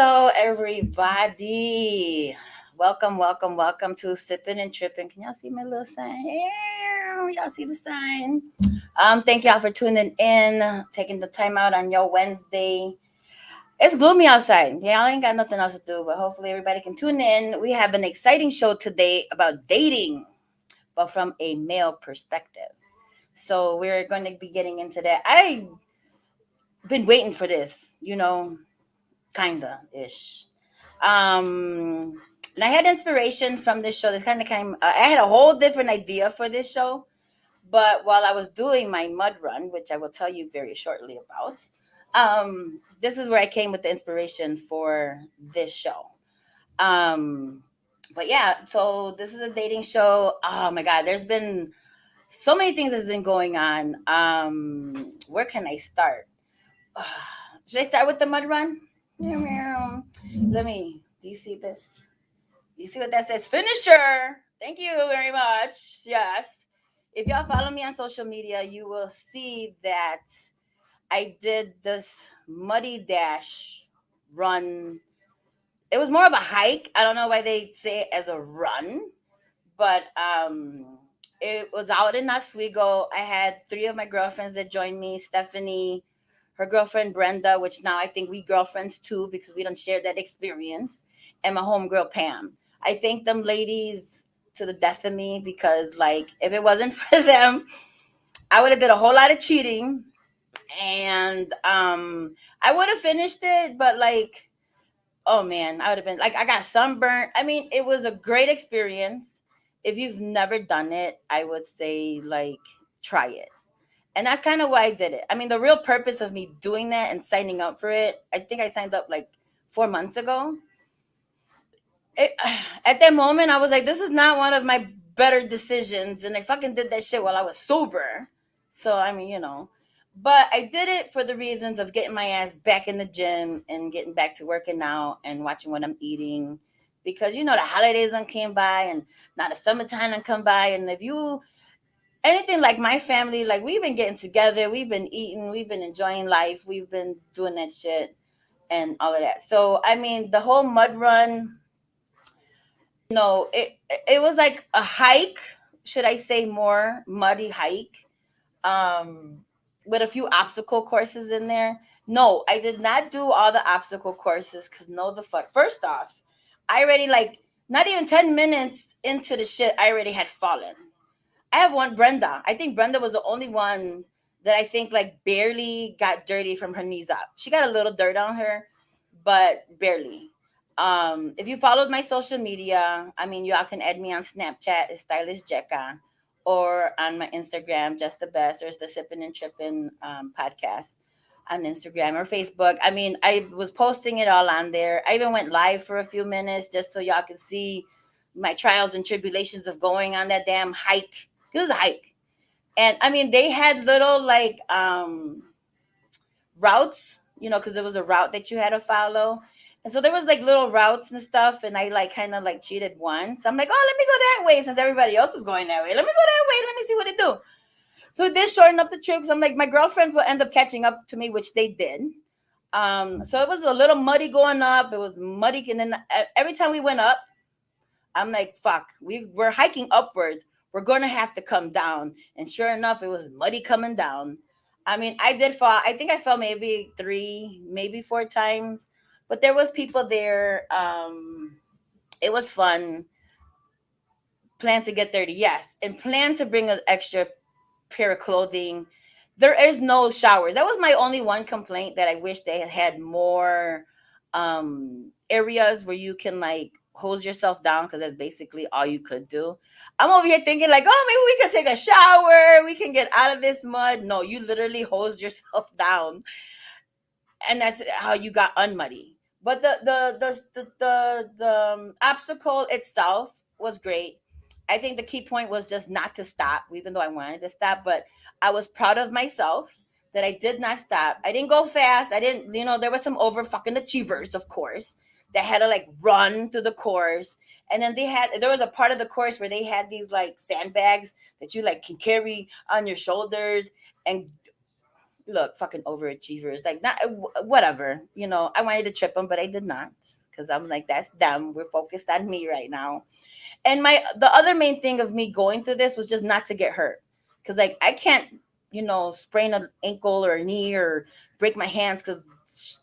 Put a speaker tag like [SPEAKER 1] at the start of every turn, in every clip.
[SPEAKER 1] Hello, everybody. Welcome to Sippin N Trippin. Can y'all see my little sign? Yeah, y'all see the sign? Thank y'all for tuning in, taking the time out on your Wednesday. It's gloomy outside. Y'all ain't got nothing else to do, but hopefully everybody can tune in. We have an exciting show today about dating, but from a male perspective. So we're going to be getting into that. I've been waiting for this, kinda ish. And I had inspiration from this show. This kind of came. I had a whole different idea for this show, but while I was doing my mud run, which I will tell you very shortly about, this is where I came with the inspiration for this show. Um, but yeah, so this is a dating show. Oh my God, there's been so many things that's been going on. Where can I start? Should I start with the mud run? Meow, meow. Let me. Do you see this? You see what that says? Finisher. Thank you very much. Yes. If y'all follow me on social media, you will see that I did this muddy dash run. It was more of a hike. I don't know why they say it as a run, but it was out in Oswego. I had three of my girlfriends that joined me: Stephanie, her girlfriend Brenda, which now I think we girlfriends too because we don't share that experience, and my homegirl Pam. I thank them ladies to the death of me because like if it wasn't for them, I would have did a whole lot of cheating, and I would have finished it, but like oh man, I would have been like I got sunburnt. I mean, it was a great experience. If you've never done it, I would say like try it. And that's kind of why I did it. I mean, the real purpose of me doing that and signing up for it, I think I signed up like 4 months ago. It, at that moment, I was like, this is not one of my better decisions. And I fucking did that shit while I was sober. So, I mean, But I did it for the reasons of getting my ass back in the gym and getting back to working out and watching what I'm eating. Because, the holidays done came by and now the summertime done come by. And if you anything like my family, like we've been getting together, we've been eating, we've been enjoying life, we've been doing that shit and all of that. So I mean, the whole mud run, it was like a hike, should I say more muddy hike, um, with a few obstacle courses in there. No, I did not do all the obstacle courses because no, the fuck. First off, I already like not even 10 minutes into the shit, I already had fallen. I have one Brenda. I think Brenda was the only one that I think like barely got dirty from her knees up. She got a little dirt on her, but barely. If you followed my social media, I mean, y'all can add me on Snapchat, it's Stylish Jekka, or on my Instagram, just the best, or it's the Sippin and Trippin podcast on Instagram or Facebook. I mean, I was posting it all on there. I even went live for a few minutes just so y'all could see my trials and tribulations of going on that damn hike. It was a hike. And I mean, they had little like routes, because it was a route that you had to follow. And so there was like little routes and stuff, and I like kind of like cheated once. I'm like, oh, let me go that way since everybody else is going that way. Let me go that way. Let me see what they do. So it did shorten up the trip. So I'm like, my girlfriends will end up catching up to me, which they did. So it was a little muddy going up. It was muddy, and then every time we went up, I'm like, fuck, we're hiking upwards. We're going to have to come down. And sure enough, it was muddy coming down. I mean, I did fall. I think I fell maybe three, maybe four times. But there was people there. It was fun. Plan to get 30, yes. And plan to bring an extra pair of clothing. There is no showers. That was my only one complaint that I wish they had more areas where you can like hose yourself down because that's basically all you could do. I'm over here thinking like, oh, maybe we can take a shower. We can get out of this mud. No, you literally hose yourself down, and that's how you got unmuddy. But the obstacle itself was great. I think the key point was just not to stop, even though I wanted to stop. But I was proud of myself that I did not stop. I didn't go fast. I didn't, there were some over fucking achievers, of course, that had to like run through the course. And then there was a part of the course where they had these like sandbags that you like can carry on your shoulders. And look, fucking overachievers, like not whatever. I wanted to trip them, but I did not, because I'm like, that's them. We're focused on me right now. And the other main thing of me going through this was just not to get hurt, because like I can't, sprain an ankle or a knee or break my hands, because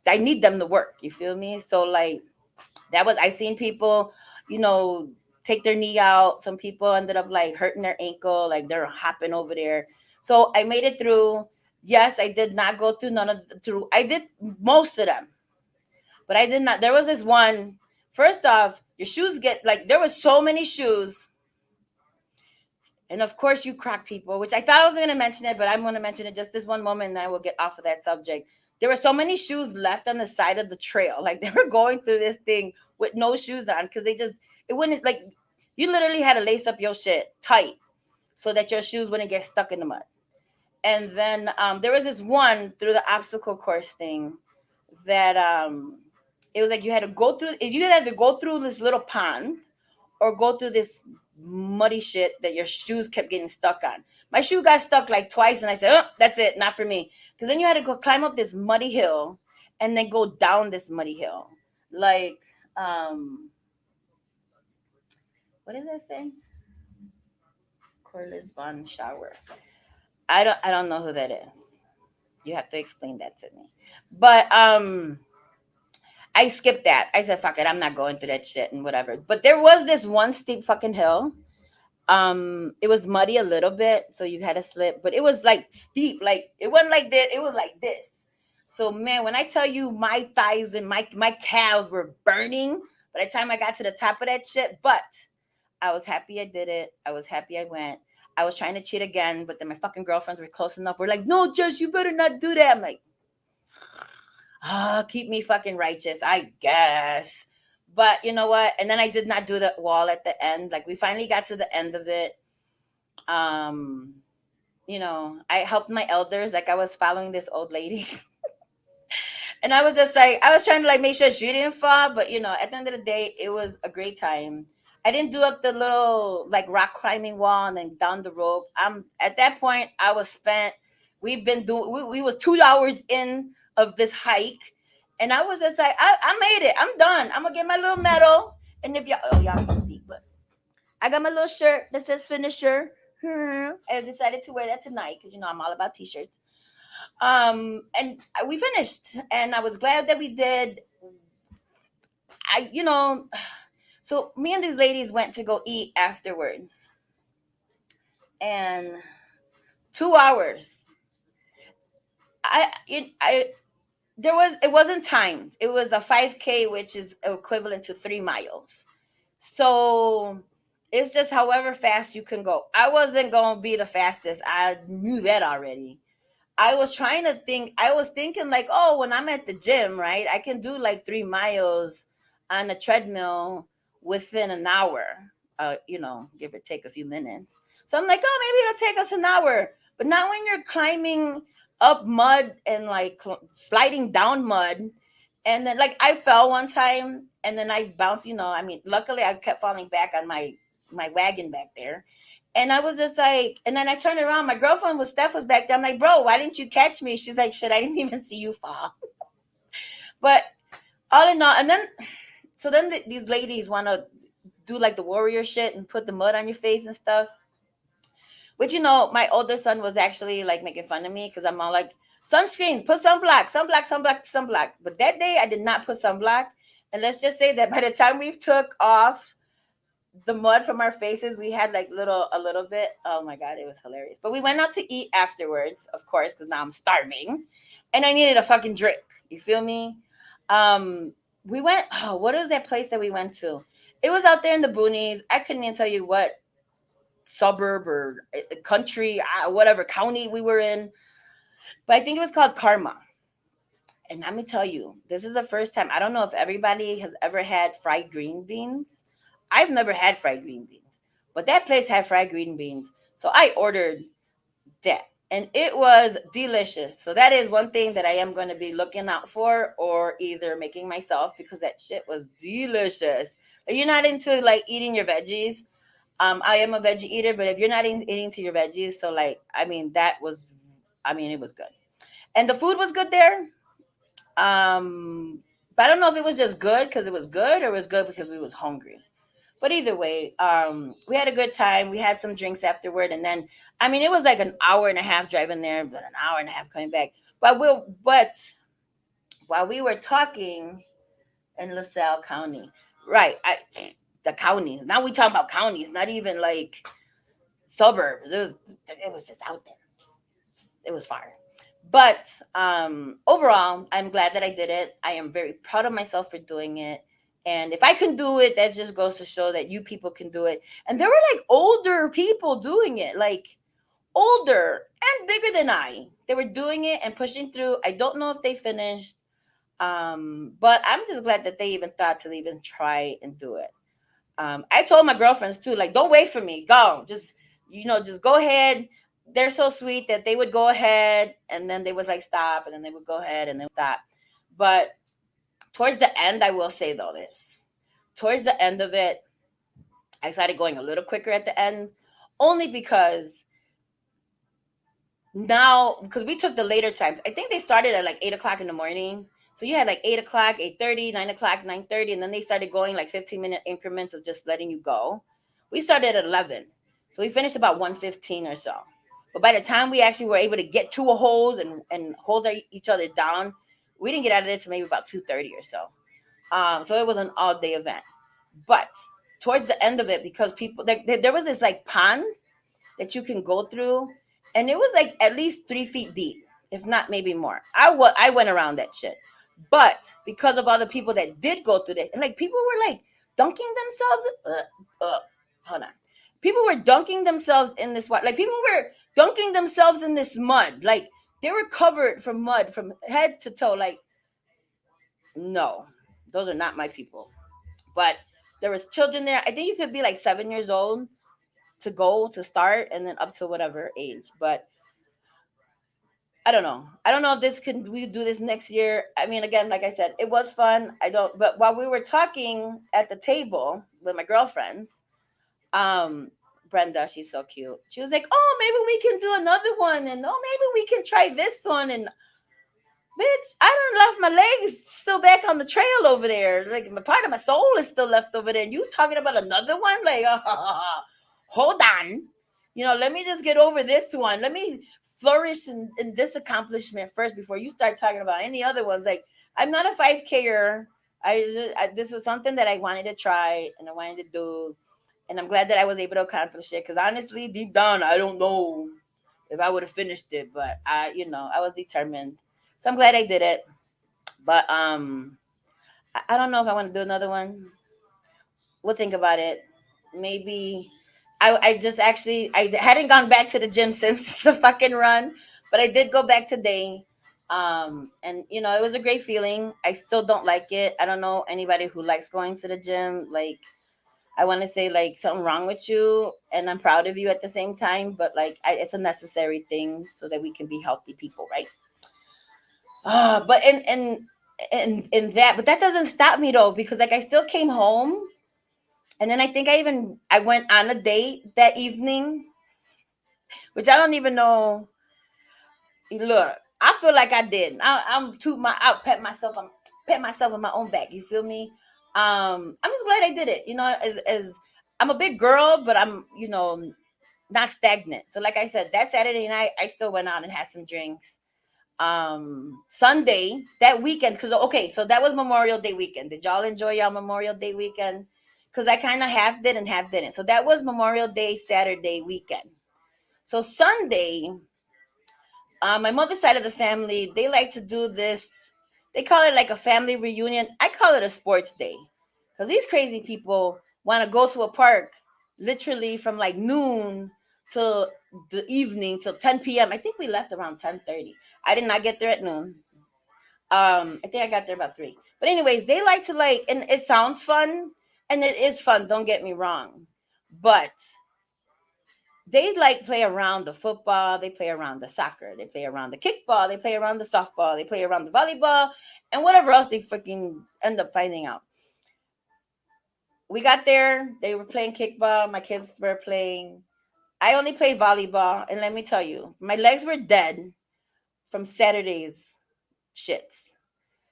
[SPEAKER 1] I need them to work. You feel me? So like that was I seen people, you know, take their knee out. Some people ended up like hurting their ankle, like they're hopping over there. So I made it through. Yes, I did not go through none of through. I did most of them, but I did not. There was this one. First off, your shoes get like there was so many shoes, and of course you crack people, which I thought I was going to mention it, but I'm going to mention it just this one moment, and I will get off of that subject. There were so many shoes left on the side of the trail, like they were going through this thing with no shoes on, because it wouldn't like you literally had to lace up your shit tight so that your shoes wouldn't get stuck in the mud. And then there was this one through the obstacle course thing that it was like you had to go through this little pond or go through this muddy shit that your shoes kept getting stuck on. My shoe got stuck like twice, and I said, "Oh, that's it, not for me." Because then you had to go climb up this muddy hill, and then go down this muddy hill. Like, what does that say? Cordless Vaughn shower. I don't know who that is. You have to explain that to me. But I skipped that. I said, "Fuck it, I'm not going through that shit and whatever." But there was this one steep fucking hill. It was muddy a little bit, so you had to slip, but it was like steep. Like it wasn't like that, it was like this. So man, when I tell you my thighs and my calves were burning by the time I got to the top of that shit, but I was happy I did it. I was happy I went. I was trying to cheat again, but then my fucking girlfriends were close enough. We're like, "No, Jess, you better not do that." I'm like, keep me fucking righteous, I guess. But you know what? And then I did not do the wall at the end. Like we finally got to the end of it. Um, I helped my elders. Like I was following this old lady. And I was just like, I was trying to like make sure she didn't fall, but at the end of the day, it was a great time. I didn't do up the little like rock climbing wall and then down the rope. I'm at that point I was spent. We've been doing we was 2 hours in of this hike. And I was just like, I made it. I'm done. I'm gonna get my little medal. And if y'all can see, but I got my little shirt that says finisher. I decided to wear that tonight because I'm all about t-shirts. And we finished, and I was glad that we did. I, you know, so me and these ladies went to go eat afterwards, and 2 hours. I it wasn't timed. It was a 5K, which is equivalent to 3 miles. So it's just however fast you can go. I wasn't gonna be the fastest. I knew that already. I was trying to think. I was thinking like, oh, when I'm at the gym, right, I can do like 3 miles on a treadmill within an hour. Give or take a few minutes. So I'm like, oh, maybe it'll take us an hour. But not when you're climbing up mud and like sliding down mud. And then like I fell one time and then I bounced. I mean, luckily I kept falling back on my wagon back there. And I was just like, and then I turned around. My girlfriend was Steph was back there. I'm like, bro, why didn't you catch me? She's like, shit, I didn't even see you fall. But all in all, and then so then these ladies want to do like the warrior shit and put the mud on your face and stuff. Which my oldest son was actually like making fun of me because I'm all like, sunscreen, put sunblock, sunblock, sunblock, sunblock. But that day I did not put sunblock. And let's just say that by the time we took off the mud from our faces, we had like a little bit. Oh my god, it was hilarious. But we went out to eat afterwards, of course, because now I'm starving, and I needed a fucking drink. You feel me? We went. Oh, what was that place that we went to? It was out there in the boonies. I couldn't even tell you what suburb or country, whatever county we were in, but I think it was called Karma. And let me tell you, this is the first time. I don't know if everybody has ever had fried green beans. I've never had fried green beans, but that place had fried green beans. So I ordered that and it was delicious. So that is one thing that I am going to be looking out for or either making myself because that shit was delicious. If you're not into like eating your veggies, I am a veggie eater, but if you're not eating to your veggies, so like, I mean, it was good. And the food was good there. But I don't know if it was just good because it was good or it was good because we was hungry. But either way, we had a good time. We had some drinks afterward, and then I mean, it was like an hour and a half driving there, but an hour and a half coming back. But while we were talking in LaSalle County, right? The counties. Now we talking about counties, not even like suburbs. It was just out there. It was fire. But overall, I'm glad that I did it. I am very proud of myself for doing it. And if I can do it, that just goes to show that you people can do it. And there were like older people doing it, like older and bigger than I. They were doing it and pushing through. I don't know if they finished, but I'm just glad that they even thought to even try and do it. I told my girlfriends too, like, don't wait for me. Go. Just go ahead. They're so sweet that they would go ahead and then they would like stop and then they would go ahead and then stop. But towards the end, I will say though this. Towards the end of it, I started going a little quicker at the end, only because we took the later times. I think they started at like 8 o'clock in the morning. So you had like 8 o'clock, 8:30, 9 o'clock, 9:30, and then they started going like 15-minute increments of just letting you go. We started at 11. So we finished about 1:15 or so. But by the time we actually were able to get to a hose and hose each other down, we didn't get out of there till maybe about 2:30 or so. So it was an all day event. But towards the end of it, because people there was this like pond that you can go through, and it was like at least 3 feet deep, if not maybe more. I went around that shit, but because of other people that did go through it, and like people were like dunking themselves. Hold on, people were dunking themselves in this water. Like people were dunking themselves in this mud. Like they were covered from mud from head to toe. Like no, those are not my people. But there was children there. I think you could be like 7 years old to go to start and then up to whatever age. But I don't know. I don't know if this can we do this next year. I mean, again, like I said, it was fun. I don't. But while we were talking at the table with my girlfriends, um, Brenda, she's so cute. She was like, "Oh, maybe we can do another one, and oh, maybe we can try this one." And bitch, I done left my legs still back on the trail over there. Like my part of my soul is still left over there. And you talking about another one? Like, hold on. Let me just get over this one. Let me flourish in this accomplishment first before you start talking about any other ones. Like, I'm not a 5Ker. This was something that I wanted to try and I wanted to do. And I'm glad that I was able to accomplish it. Because honestly, deep down, I don't know if I would have finished it. But I was determined. So I'm glad I did it. But I don't know if I want to do another one. We'll think about it. Maybe I just actually I hadn't gone back to the gym since the fucking run, but I did go back today. And it was a great feeling. I still don't like it. I don't know anybody who likes going to the gym. Like I want to say like something wrong with you, and I'm proud of you at the same time. But like it's a necessary thing so that we can be healthy people, right? But in that, but that doesn't stop me though, because like I still came home, and then I think I went on a date that evening, which I don't even know. Look, I feel like I did. I'll pat myself on my own back. You feel me? I'm just glad I did it. As I'm a big girl, but I'm not stagnant. So like I said, that Saturday night I still went out and had some drinks. Sunday, that weekend, because okay, so that was Memorial Day weekend. Did y'all enjoy y'all Memorial Day weekend? Because I kind of half did and half didn't. So that was Memorial Day Saturday weekend. So Sunday, my mother's side of the family, they like to do this. They call it like a family reunion. I call it a sports day, because these crazy people want to go to a park literally from like noon till the evening till 10 p.m. I think we left around 10:30. I did not get there at noon. I think I got there about 3. But anyways, they like to like, and it sounds fun, and it is fun. Don't get me wrong, but they like play around the football, they play around the soccer, they play around the kickball, they play around the softball, they play around the volleyball, and whatever else they freaking end up finding out. We got there, they were playing kickball, my kids were playing. I only played volleyball, and let me tell you, my legs were dead from Saturday's shits.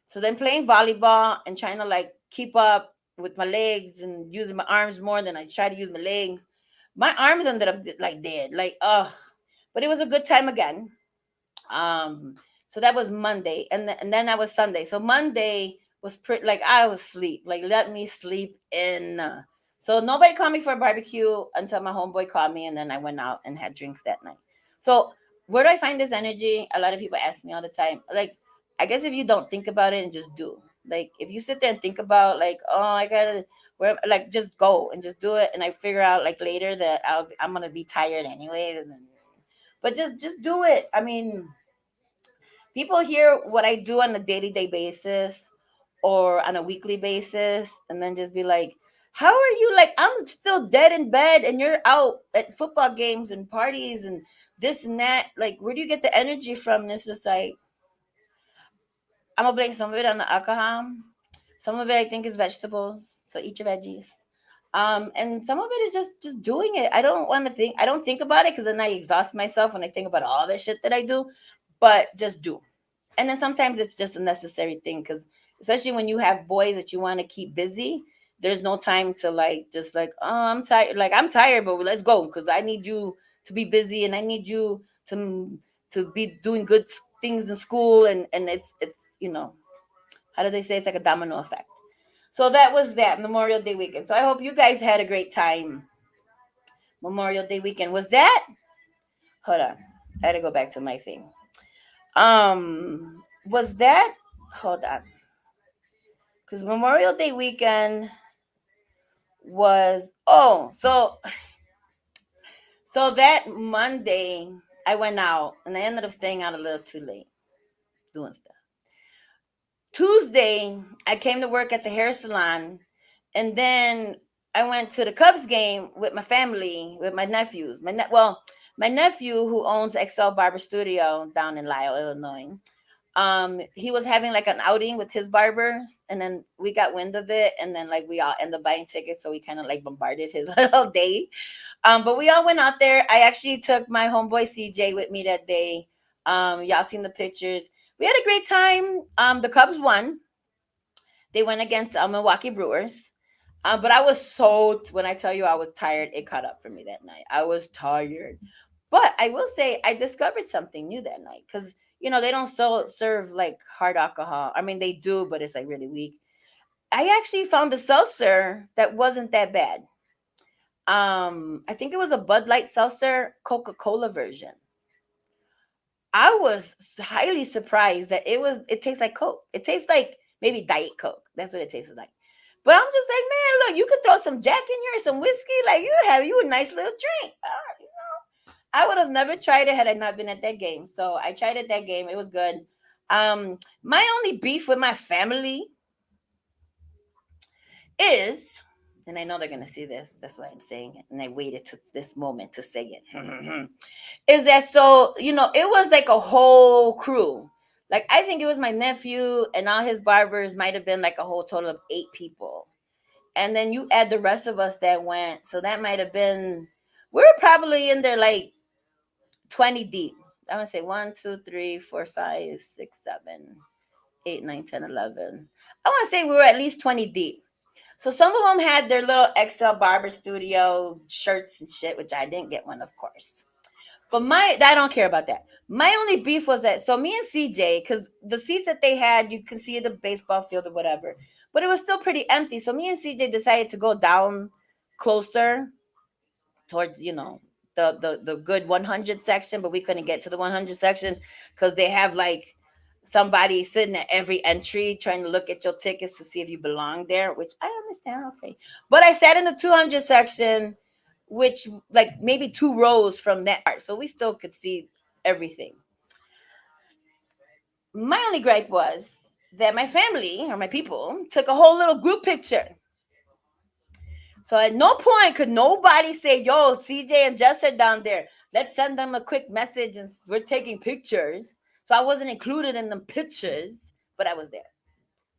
[SPEAKER 1] So then playing volleyball and trying to like keep up with my legs and using my arms more than I try to use my legs. My arms ended up like dead. Like, ugh. But it was a good time again. So that was Monday, and then that was Sunday. So Monday was pretty like I was sleep, like let me sleep in. So nobody called me for a barbecue until my homeboy called me, and then I went out and had drinks that night. So where do I find this energy? A lot of people ask me all the time. Like, I guess if you don't think about it and just do, like if you sit there and think about like, oh, I gotta where, like just go and just do it, and I figure out like later that I'm gonna be tired anyway, and then, but just do it. I mean, people hear what I do on a day-to-day basis or on a weekly basis and then just be like, how are you, like I'm still dead in bed and you're out at football games and parties and this and that, like where do you get the energy from? And it's just like, I'm gonna blame some of it on the alcohol, some of it I think is vegetables, so eat your veggies, and some of it is just doing it. I don't think about it because then I exhaust myself when I think about all the shit that I do, but just do. And then sometimes it's just a necessary thing because especially when you have boys that you want to keep busy, there's no time to like just like, oh, I'm tired, like I'm tired, but let's go because I need you to be busy and I need you to be doing good things in school, and it's how do they say, it's like a domino effect. So that was that Memorial Day weekend. So I hope you guys had a great time. Memorial Day weekend was that. Hold on, I had to go back to my thing. Was that? Hold on, because Memorial Day weekend was, so that Monday I went out and I ended up staying out a little too late doing stuff. Tuesday I came to work at the hair salon, and then I went to the Cubs game with my family, with my nephews. My nephew who owns XL Barber Studio down in Lisle, Illinois. He was having like an outing with his barbers, and then we got wind of it, and then like we all ended up buying tickets, so we kind of like bombarded his little day. But we all went out there. I actually took my homeboy CJ with me that day. Y'all seen the pictures. We had a great time. The Cubs won. They went against Milwaukee Brewers. But I was when I tell you I was tired, it caught up for me that night. I was tired. But I will say I discovered something new that night because they don't serve like hard alcohol. I mean they do, but it's like really weak. I actually found a seltzer that wasn't that bad. I think it was a Bud Light seltzer, Coca-Cola version. I was highly surprised that it tastes like Coke. It tastes like maybe Diet Coke. That's what it tastes like. But I'm just like, man, look, you could throw some Jack in here, some whiskey, like you a nice little drink. I would have never tried it had I not been at that game. So I tried it that game. It was good. My only beef with my family is, and I know they're gonna see this. That's why I'm saying it, and I waited to this moment to say it. Is that so? It was like a whole crew. Like I think it was my nephew and all his barbers might have been like a whole total of 8 people, and then you add the rest of us that went, so that might have been, we were probably in there like 20 deep. I want to say 1, 2, 3, 4, 5, 6, 7, 8, 9, 10, 11. I want to say we were at least 20 deep. So some of them had their little XL Barber Studio shirts and shit, which I didn't get one, of course. But I don't care about that. My only beef was that, so me and CJ, because the seats that they had, you can see the baseball field or whatever, but it was still pretty empty. So me and CJ decided to go down closer towards the good 100 section, but we couldn't get to the 100 section because they have like somebody sitting at every entry trying to look at your tickets to see if you belong there, which I understand. Okay, but I sat in the 200 section, which like maybe 2 rows from that part, so we still could see everything. My only gripe was that my family or my people took a whole little group picture. So at no point could nobody say, yo, CJ and Jess are down there. Let's send them a quick message and we're taking pictures. So I wasn't included in the pictures, but I was there.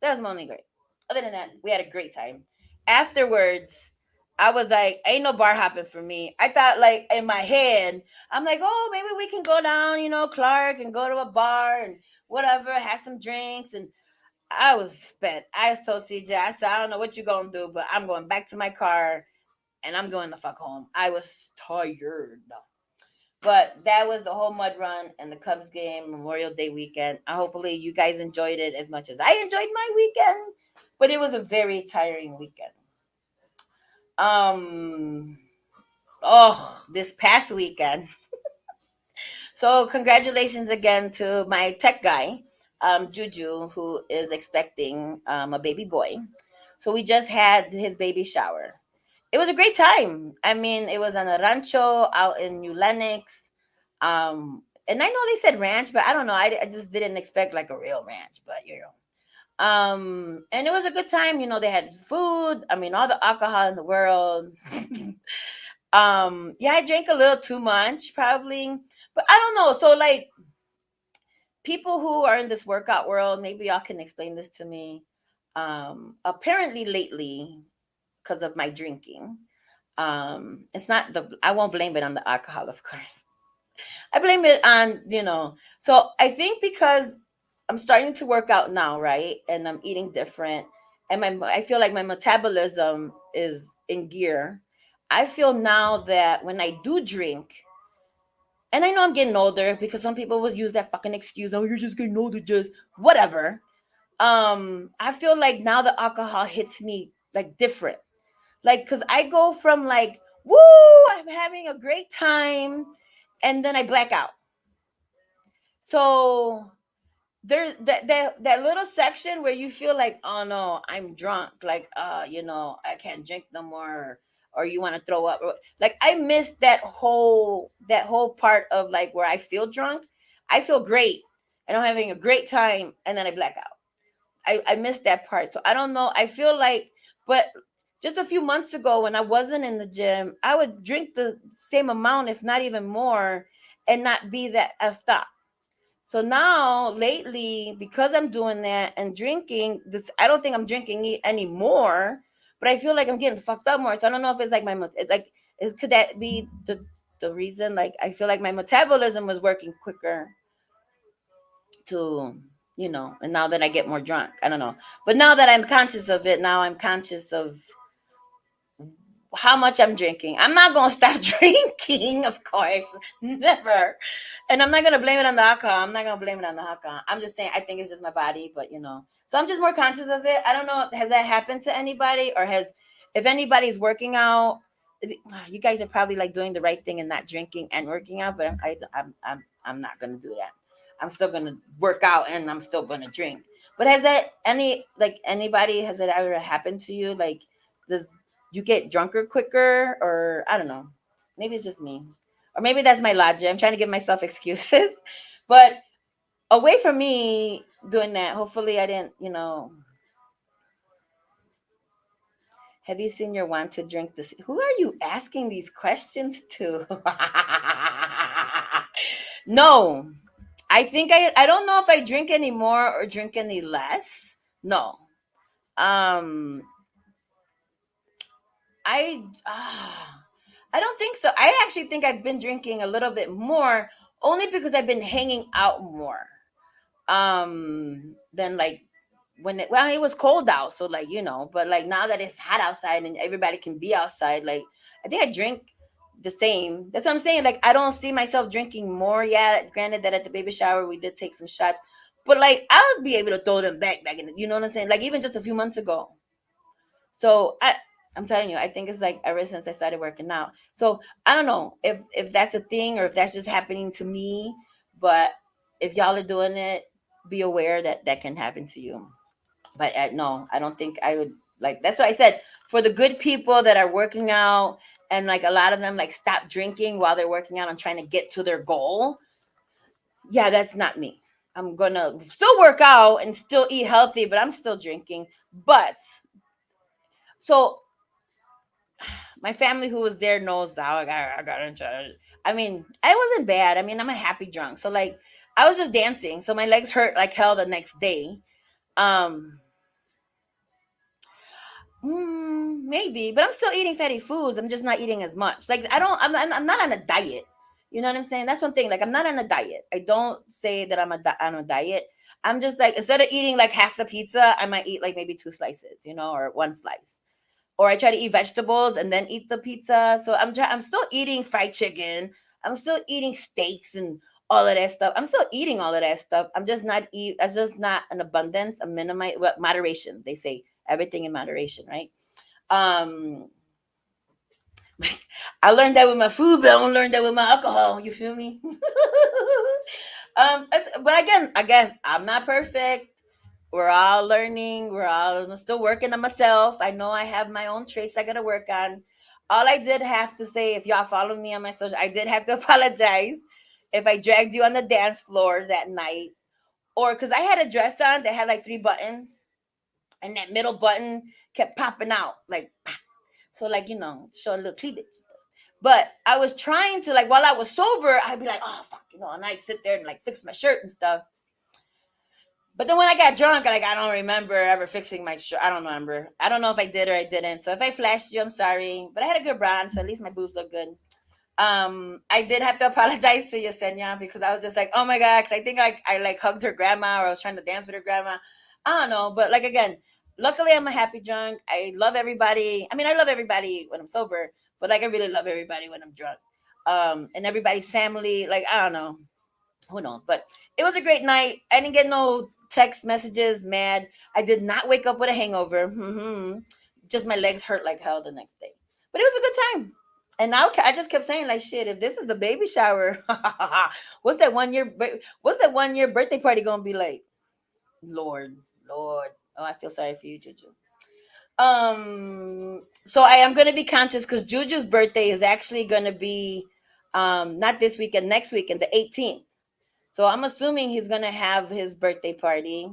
[SPEAKER 1] That was my only great. Other than that, we had a great time. Afterwards, I was like, ain't no bar hopping for me. I thought like in my head, I'm like, oh, maybe we can go down, Clark, and go to a bar and whatever, have some drinks. And I was spent. I told CJ, I said, I don't know what you're gonna do, but I'm going back to my car and I'm going the fuck home. I was tired. But that was the whole mud run and the Cubs game, Memorial Day weekend. Hopefully you guys enjoyed it as much as I enjoyed my weekend. But it was a very tiring weekend. Um this past weekend. So congratulations again to my tech guy, Juju, who is expecting a baby boy. So we just had his baby shower. It was a great time. I mean, it was on a rancho out in New Lenox. And I know they said ranch, but I don't know. I just didn't expect like a real ranch, but and it was a good time. They had food. I mean, all the alcohol in the world. Yeah, I drank a little too much, probably, but I don't know. So, like, people who are in this workout world, maybe y'all can explain this to me. Apparently, lately, because of my drinking, it's not I won't blame it on the alcohol, of course. I blame it on, so I think because I'm starting to work out now, right? And I'm eating different. And I feel like my metabolism is in gear. I feel now that when I do drink, and I know I'm getting older because some people will use that fucking excuse, oh, you're just getting older, just whatever. I feel like now the alcohol hits me like different. Like, because I go from like, woo, I'm having a great time, and then I black out. So there that little section where you feel like, oh no, I'm drunk, like I can't drink no more, or you want to throw up, like I miss that whole part of like where I feel drunk. I feel great and I'm having a great time, and then I black out. I miss that part. So I don't know, I feel like, but just a few months ago when I wasn't in the gym, I would drink the same amount, if not even more, and not be that effed up. So now lately, because I'm doing that and drinking, this I don't think I'm drinking it anymore, but I feel like I'm getting fucked up more. So I don't know if it's like like could that be the reason? Like I feel like my metabolism was working quicker to and now that I get more drunk, I don't know. But now that I'm conscious of it, now I'm conscious of how much I'm drinking. I'm not gonna stop drinking, of course, never. And I'm not gonna blame it on the alcohol. I'm not gonna blame it on the alcohol. I'm just saying I think it's just my body, but So I'm just more conscious of it. I don't know. Has that happened to anybody, or if anybody's working out? You guys are probably like doing the right thing and not drinking and working out, but I'm not gonna do that. I'm still gonna work out and I'm still gonna drink. But has that anybody, has it ever happened to you? Like, does you get drunker quicker, or I don't know. Maybe it's just me. Or maybe that's my logic. I'm trying to give myself excuses. But away from me doing that, hopefully I didn't, have you seen your want to drink this? Who are you asking these questions to? No. I don't know if I drink any more or drink any less. No. Um I don't think so. I actually think I've been drinking a little bit more, only because I've been hanging out more. Than like it was cold out, so like, but like now that it's hot outside and everybody can be outside, like I think I drink the same. That's what I'm saying. Like I don't see myself drinking more. Yeah, granted that at the baby shower we did take some shots, but like I'll be able to throw them back in you know what I'm saying? Like even just a few months ago. So I'm telling you, I think it's like ever since I started working out. So I don't know if that's a thing or if that's just happening to me. But if y'all are doing it, be aware that that can happen to you. But no, I don't think I would, like. That's what I said. For the good people that are working out, and like a lot of them like stop drinking while they're working out and trying to get to their goal. Yeah, that's not me. I'm gonna still work out and still eat healthy, but I'm still drinking. But so my family who was there knows how I got into it. I mean, I wasn't bad. I mean, I'm a happy drunk. So like I was just dancing. So my legs hurt like hell the next day. Um Maybe, but I'm still eating fatty foods. I'm just not eating as much. Like I don't. I'm not on a diet. You know what I'm saying? That's one thing. Like I'm not on a diet. I don't say that on a diet. I'm just like instead of eating like half the pizza, I might eat like maybe two slices, or one slice. Or I try to eat vegetables and then eat the pizza. So I'm still eating fried chicken. I'm still eating steaks and all of that stuff. I'm still eating all of that stuff. I'm just not eat. It's just not an abundance. A minimize. Well, moderation. They say everything in moderation, right? Um, I learned that with my food, but I don't learn that with my alcohol. You feel me? But again, I guess I'm not perfect. We're all learning. We're all still working on myself. I know I have my own traits I gotta work on. All I did have to say, if y'all follow me on my social, I did have to apologize if I dragged you on the dance floor that night, or because I had a dress on that had like three buttons, and that middle button kept popping out, like so, like show a little cleavage. But I was trying to like while I was sober, I'd be like, oh fuck, and I'd sit there and like fix my shirt and stuff. But then when I got drunk, like I don't remember ever fixing my shirt. I don't remember. I don't know if I did or I didn't. So if I flashed you, I'm sorry. But I had a good bronze, so at least my boobs look good. I did have to apologize to Yesenia because I was just like, oh my god, because I think like I like hugged her grandma or I was trying to dance with her grandma. I don't know, but like again, luckily I'm a happy drunk. I love everybody. I mean, I love everybody when I'm sober, but like I really love everybody when I'm drunk. And everybody's family. Like I don't know, who knows, but it was a great night. I didn't get no text messages mad. I did not wake up with a hangover. Just my legs hurt like hell the next day, but it was a good time. And now I just kept saying like shit, if this is the baby shower, what's that 1 year what's that 1 year birthday party gonna be like? Lord, oh, I feel sorry for you, Juju. So I am gonna be conscious because Juju's birthday is actually gonna be not this weekend, next weekend, the 18th. So I'm assuming he's gonna have his birthday party,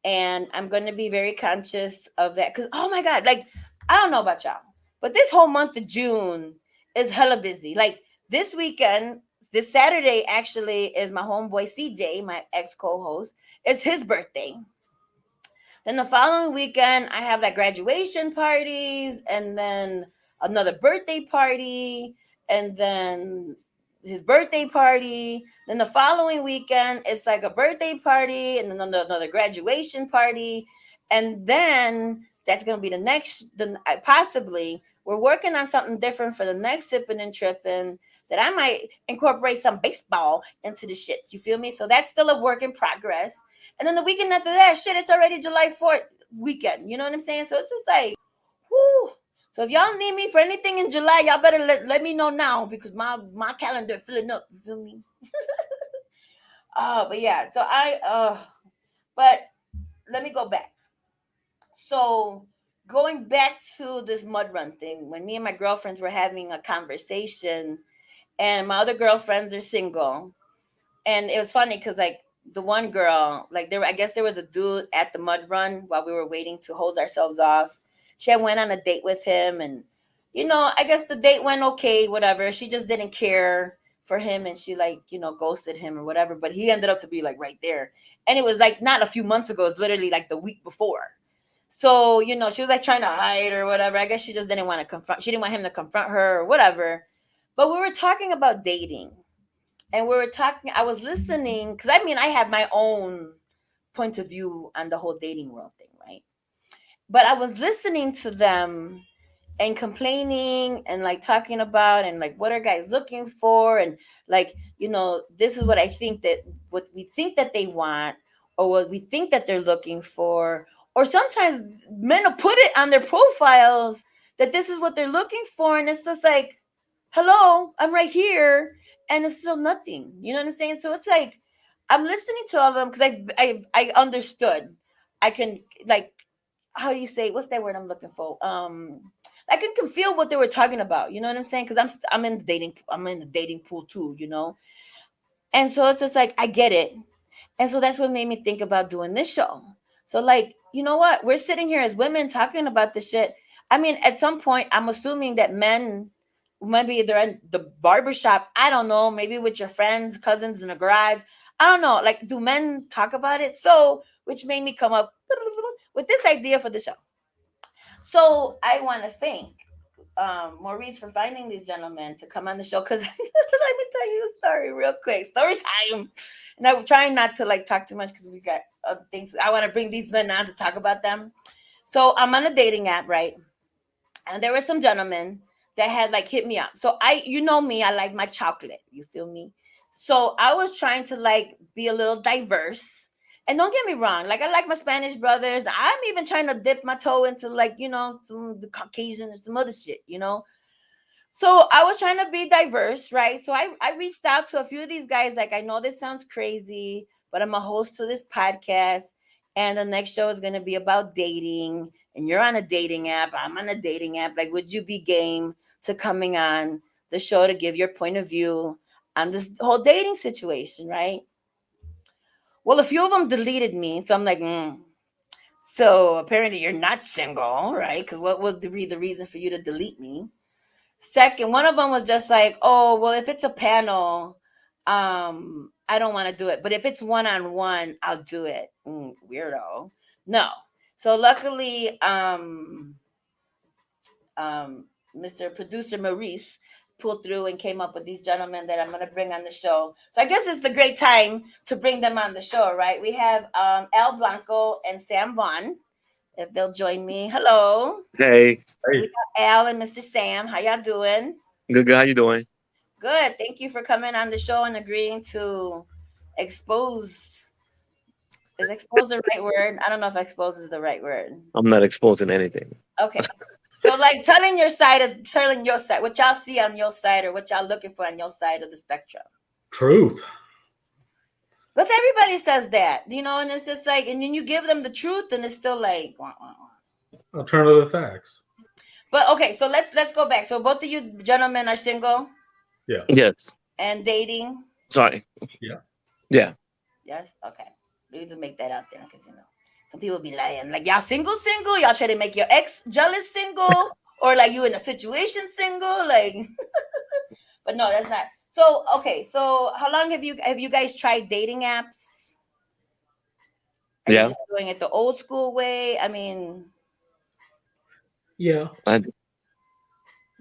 [SPEAKER 1] and I'm gonna be very conscious of that. Cause oh my god, like I don't know about y'all, but this whole month of June is hella busy. Like this weekend, this Saturday actually is my homeboy CJ, my ex co-host. It's his birthday. Then the following weekend, I have like graduation parties and then another birthday party and then his birthday party. Then the following weekend, it's like a birthday party and then another graduation party. And then that's going to be possibly we're working on something different for the next Sippin and Trippin that I might incorporate some baseball into the shit. You feel me? So that's still a work in progress. And then the weekend after that, shit, it's already July 4th weekend. You know what I'm saying? So it's just like, whoo. So if y'all need me for anything in July, y'all better let me know now because my calendar filling up. You feel me? But yeah. So but let me go back. So going back to this mud run thing, when me and my girlfriends were having a conversation, and my other girlfriends are single, and it was funny because like the one girl, like I guess there was a dude at the mud run while we were waiting to hose ourselves off. She had went on a date with him, and I guess the date went okay, whatever. She just didn't care for him, and she like ghosted him or whatever. But he ended up to be like right there, and it was like not a few months ago. It's literally like the week before. So she was like trying to hide or whatever. I guess she just didn't want to confront. She didn't want him to confront her or whatever. But we were talking about dating, and we were talking. I was listening because I mean I have my own point of view on the whole dating world thing, right? But I was listening to them and complaining and like talking about and like what are guys looking for, and like this is what I think that what we think that they want, or what we think that they're looking for, or sometimes men will put it on their profiles that this is what they're looking for, and it's just like, hello, I'm right here, and it's still nothing. You know what I'm saying? So it's like I'm listening to all of them because I understood. I can like, how do you say, what's that word I'm looking for? I can feel what they were talking about. You know what I'm saying? Because I'm in the dating pool too. And so it's just like I get it. And so that's what made me think about doing this show. So, like, you know what? We're sitting here as women talking about this shit. I mean, at some point, I'm assuming that men, maybe they're in the barbershop. I don't know. Maybe with your friends, cousins in the garage. I don't know. Like, do men talk about it? So, which made me come up with this idea for the show. So I want to thank Maurice for finding these gentlemen to come on the show. Because let me tell you a story real quick. Story time. And I'm trying not to like talk too much because we got other things. I want to bring these men on to talk about them. So I'm on a dating app, right? And there were some gentlemen that had like hit me up. So you know me, I like my chocolate. You feel me? So I was trying to like be a little diverse. And don't get me wrong, like I like my Spanish brothers. I'm even trying to dip my toe into like, some of the Caucasian and some other shit. So I was trying to be diverse, right? So I reached out to a few of these guys. Like, I know this sounds crazy, but I'm a host to this podcast. And the next show is going to be about dating. And you're on a dating app. I'm on a dating app. Like, would you be game to coming on the show to give your point of view on this whole dating situation, right? Well, a few of them deleted me. So I'm like, So apparently you're not single, right? Because what would be the reason for you to delete me? Second, one of them was just like, "Oh, well, if it's a panel, I don't want to do it. But if it's one on one, I'll do it." Weirdo. No. So luckily, um, Mr. Producer Maurice pulled through and came up with these gentlemen that I'm going to bring on the show. So I guess it's the great time to bring them on the show, right? We have Al Blanco and Sam Vaughn. If they'll join me, hello.
[SPEAKER 2] Hey,
[SPEAKER 1] We got Al and Mr. Sam. How y'all doing?
[SPEAKER 2] good, good. How you doing?
[SPEAKER 1] Good. Thank you for coming on the show and agreeing to expose. Is expose the right word? I don't know if expose is the right word.
[SPEAKER 2] I'm not exposing anything.
[SPEAKER 1] Okay. So like telling your side, what y'all see on your side or what y'all looking for on your side of the spectrum.
[SPEAKER 3] Truth.
[SPEAKER 1] But everybody says that, and it's just like, and then you give them the truth and it's still like, wah, wah, wah.
[SPEAKER 3] Alternative facts.
[SPEAKER 1] But okay, so let's go back. So both of you gentlemen are single
[SPEAKER 3] Yeah.
[SPEAKER 2] Yes.
[SPEAKER 1] and dating.
[SPEAKER 2] Sorry.
[SPEAKER 3] Yeah.
[SPEAKER 2] Yeah.
[SPEAKER 1] Yes. Okay. We need to make that out there because some people be lying. Like y'all single. Y'all try to make your ex jealous single, or like you in a situation single. Like, but no, that's not. So okay. So how long have you guys tried dating apps? Are you
[SPEAKER 2] Yeah.
[SPEAKER 1] just doing it the old school way? I mean,
[SPEAKER 3] Yeah.
[SPEAKER 2] I,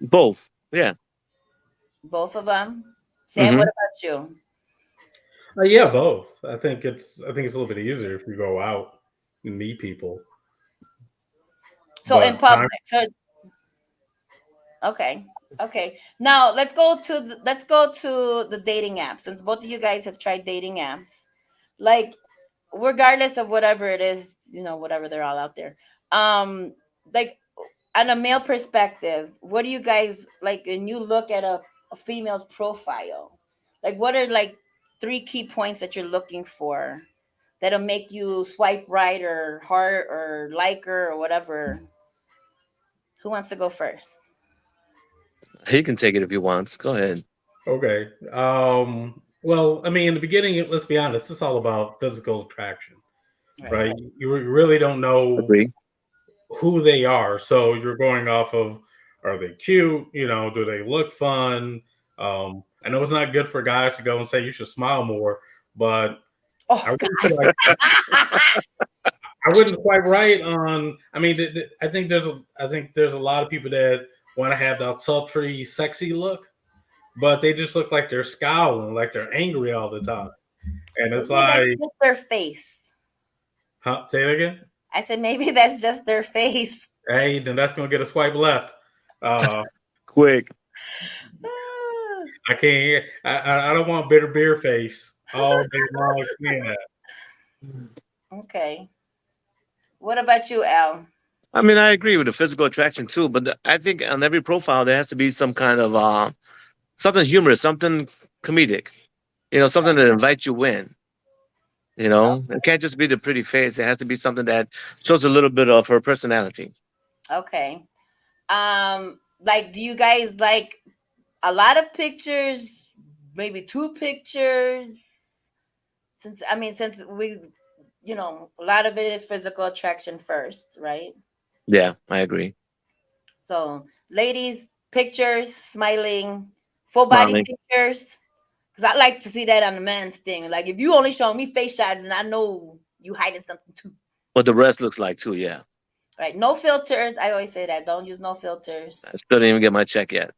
[SPEAKER 2] both. Yeah.
[SPEAKER 1] both of them. Sam, what
[SPEAKER 2] Mm-hmm.
[SPEAKER 1] about you?
[SPEAKER 3] Yeah, both. I think it's a little bit easier if you go out and meet people.
[SPEAKER 1] So in
[SPEAKER 3] But
[SPEAKER 1] public. So okay. Okay. Now let's go to the dating apps. Since both of you guys have tried dating apps, like regardless of whatever it is, whatever they're all out there. Like on a male perspective, what do you guys like when you look at a female's profile? Like what are like three key points that you're looking for that'll make you swipe right or heart or like her or whatever? Who wants to go first?
[SPEAKER 2] He can take it if he wants. Go ahead.
[SPEAKER 3] okay. Well, I mean, in the beginning, let's be honest, it's all about physical attraction,
[SPEAKER 1] Right.
[SPEAKER 3] right? You really don't know
[SPEAKER 2] Agree.
[SPEAKER 3] who they are, so you're going off of, are they cute? Do they look fun? I know it's not good for guys to go and say you should smile more, but I
[SPEAKER 1] Oh
[SPEAKER 3] wouldn't
[SPEAKER 1] God.
[SPEAKER 3] feel like I wouldn't quite right on. I mean, I think there's a lot of people that want to have that sultry, sexy look, but they just look like they're scowling, like they're angry all the time, and it's
[SPEAKER 1] Maybe that's
[SPEAKER 3] like,
[SPEAKER 1] just their face.
[SPEAKER 3] huh? Say it again.
[SPEAKER 1] I said maybe that's just their face.
[SPEAKER 3] Hey, then that's gonna get a swipe left. Uh,
[SPEAKER 2] Quick.
[SPEAKER 3] I can't. I don't want bitter beer face all day long. Seeing that.
[SPEAKER 1] Okay. What about you, Al?
[SPEAKER 2] I mean, I agree with the physical attraction too, but I think on every profile there has to be some kind of something humorous, something comedic. Something that invites you in. It can't just be the pretty face. It has to be something that shows a little bit of her personality.
[SPEAKER 1] Okay. Like, do you guys like a lot of pictures? Maybe two pictures? Since a lot of it is physical attraction first, right?
[SPEAKER 2] Yeah, I agree.
[SPEAKER 1] So, ladies, pictures, smiling, full body
[SPEAKER 2] Smiling,
[SPEAKER 1] pictures. Because I like to see that on the man's thing. Like, if you only show me face shots, and I know you hiding something too.
[SPEAKER 2] what the rest looks like too. Yeah.
[SPEAKER 1] Right. No filters. I always say that. Don't use no filters.
[SPEAKER 2] I still didn't even get my check yet.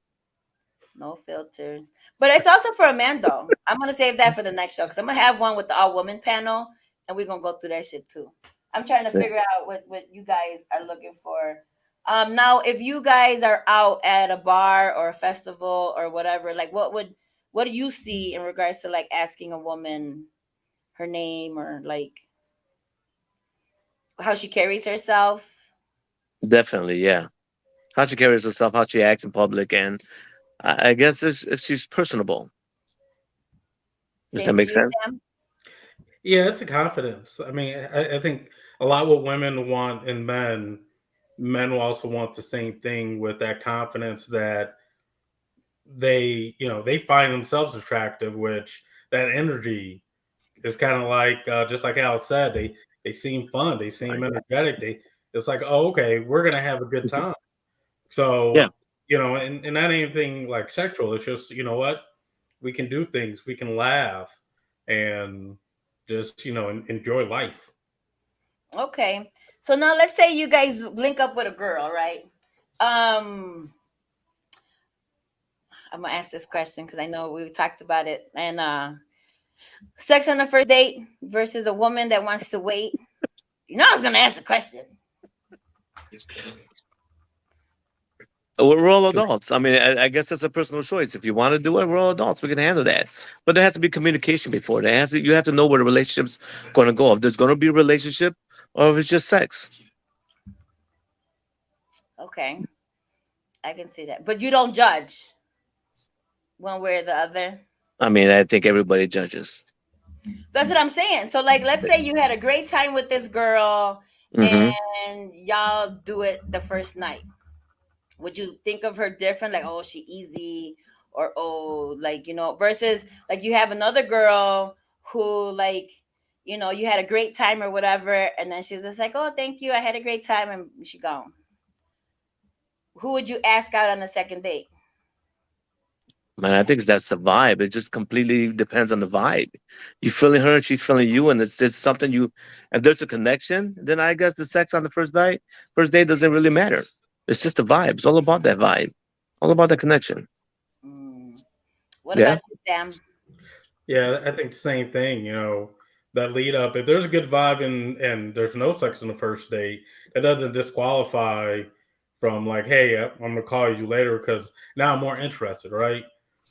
[SPEAKER 1] No filters. But it's also for a man though. I'm gonna save that for the next show because I'm gonna have one with the all woman panel and we're gonna go through that shit too. I'm trying to
[SPEAKER 2] Yeah.
[SPEAKER 1] figure out what you guys are looking for. Now if you guys are out at a bar or a festival or whatever, like what do you see in regards to like asking a woman her name or like how she carries herself?
[SPEAKER 2] Definitely, yeah. How she carries herself, how she acts in public, and I guess if she's personable. Does
[SPEAKER 1] Same
[SPEAKER 2] that
[SPEAKER 1] for
[SPEAKER 2] make
[SPEAKER 1] you,
[SPEAKER 2] sense?
[SPEAKER 1] Sam?
[SPEAKER 3] Yeah, it's a confidence. I mean, I think a lot what women want in men, men will also want the same thing with that confidence that they find themselves attractive, which that energy is kind of like just like Al said, they seem fun, they seem energetic. It's like, oh, okay, we're gonna have a good time.
[SPEAKER 2] Yeah.
[SPEAKER 3] So and not anything like sexual. It's just what we can do things, we can laugh, and just enjoy life.
[SPEAKER 1] Okay. So now let's say you guys link up with a girl, right? Um, I'm gonna ask this question because I know we talked about it. And sex on the first date versus a woman that wants to wait. You know, I was gonna ask the question.
[SPEAKER 2] We're all adults. I mean, I guess that's a personal choice. If you want to do it, we're all adults. We can handle that. But there has to be communication before. You have to know where the relationship's going to go. If there's going to be a relationship, or if it's just sex.
[SPEAKER 1] Okay, I can see that, but you don't judge one way or the other.
[SPEAKER 2] I mean, I think everybody judges.
[SPEAKER 1] That's what I'm saying. So, like, let's say you had a great time with this girl,
[SPEAKER 2] Hmm.
[SPEAKER 1] and y'all do it the first night. Would you think of her different, like, oh, she easy, or oh, like, versus like you have another girl who like, you had a great time or whatever, and then she's just like, oh, thank you, I had a great time, and she gone. Who would you ask out on the second date?
[SPEAKER 2] Man, I think that's the vibe. It just completely depends on the vibe. You feeling her, and she's feeling you, and it's just something you. If there's a connection, then I guess the sex on the first date doesn't really matter. It's just the vibe. It's all about that vibe, all about the connection.
[SPEAKER 1] Mm. What
[SPEAKER 2] Yeah.
[SPEAKER 1] about you, Sam?
[SPEAKER 3] Yeah, I think the same thing. That lead up. If there's a good vibe and there's no sex on the first date, that doesn't disqualify from like, hey, I'm gonna call you later because now I'm more interested, right?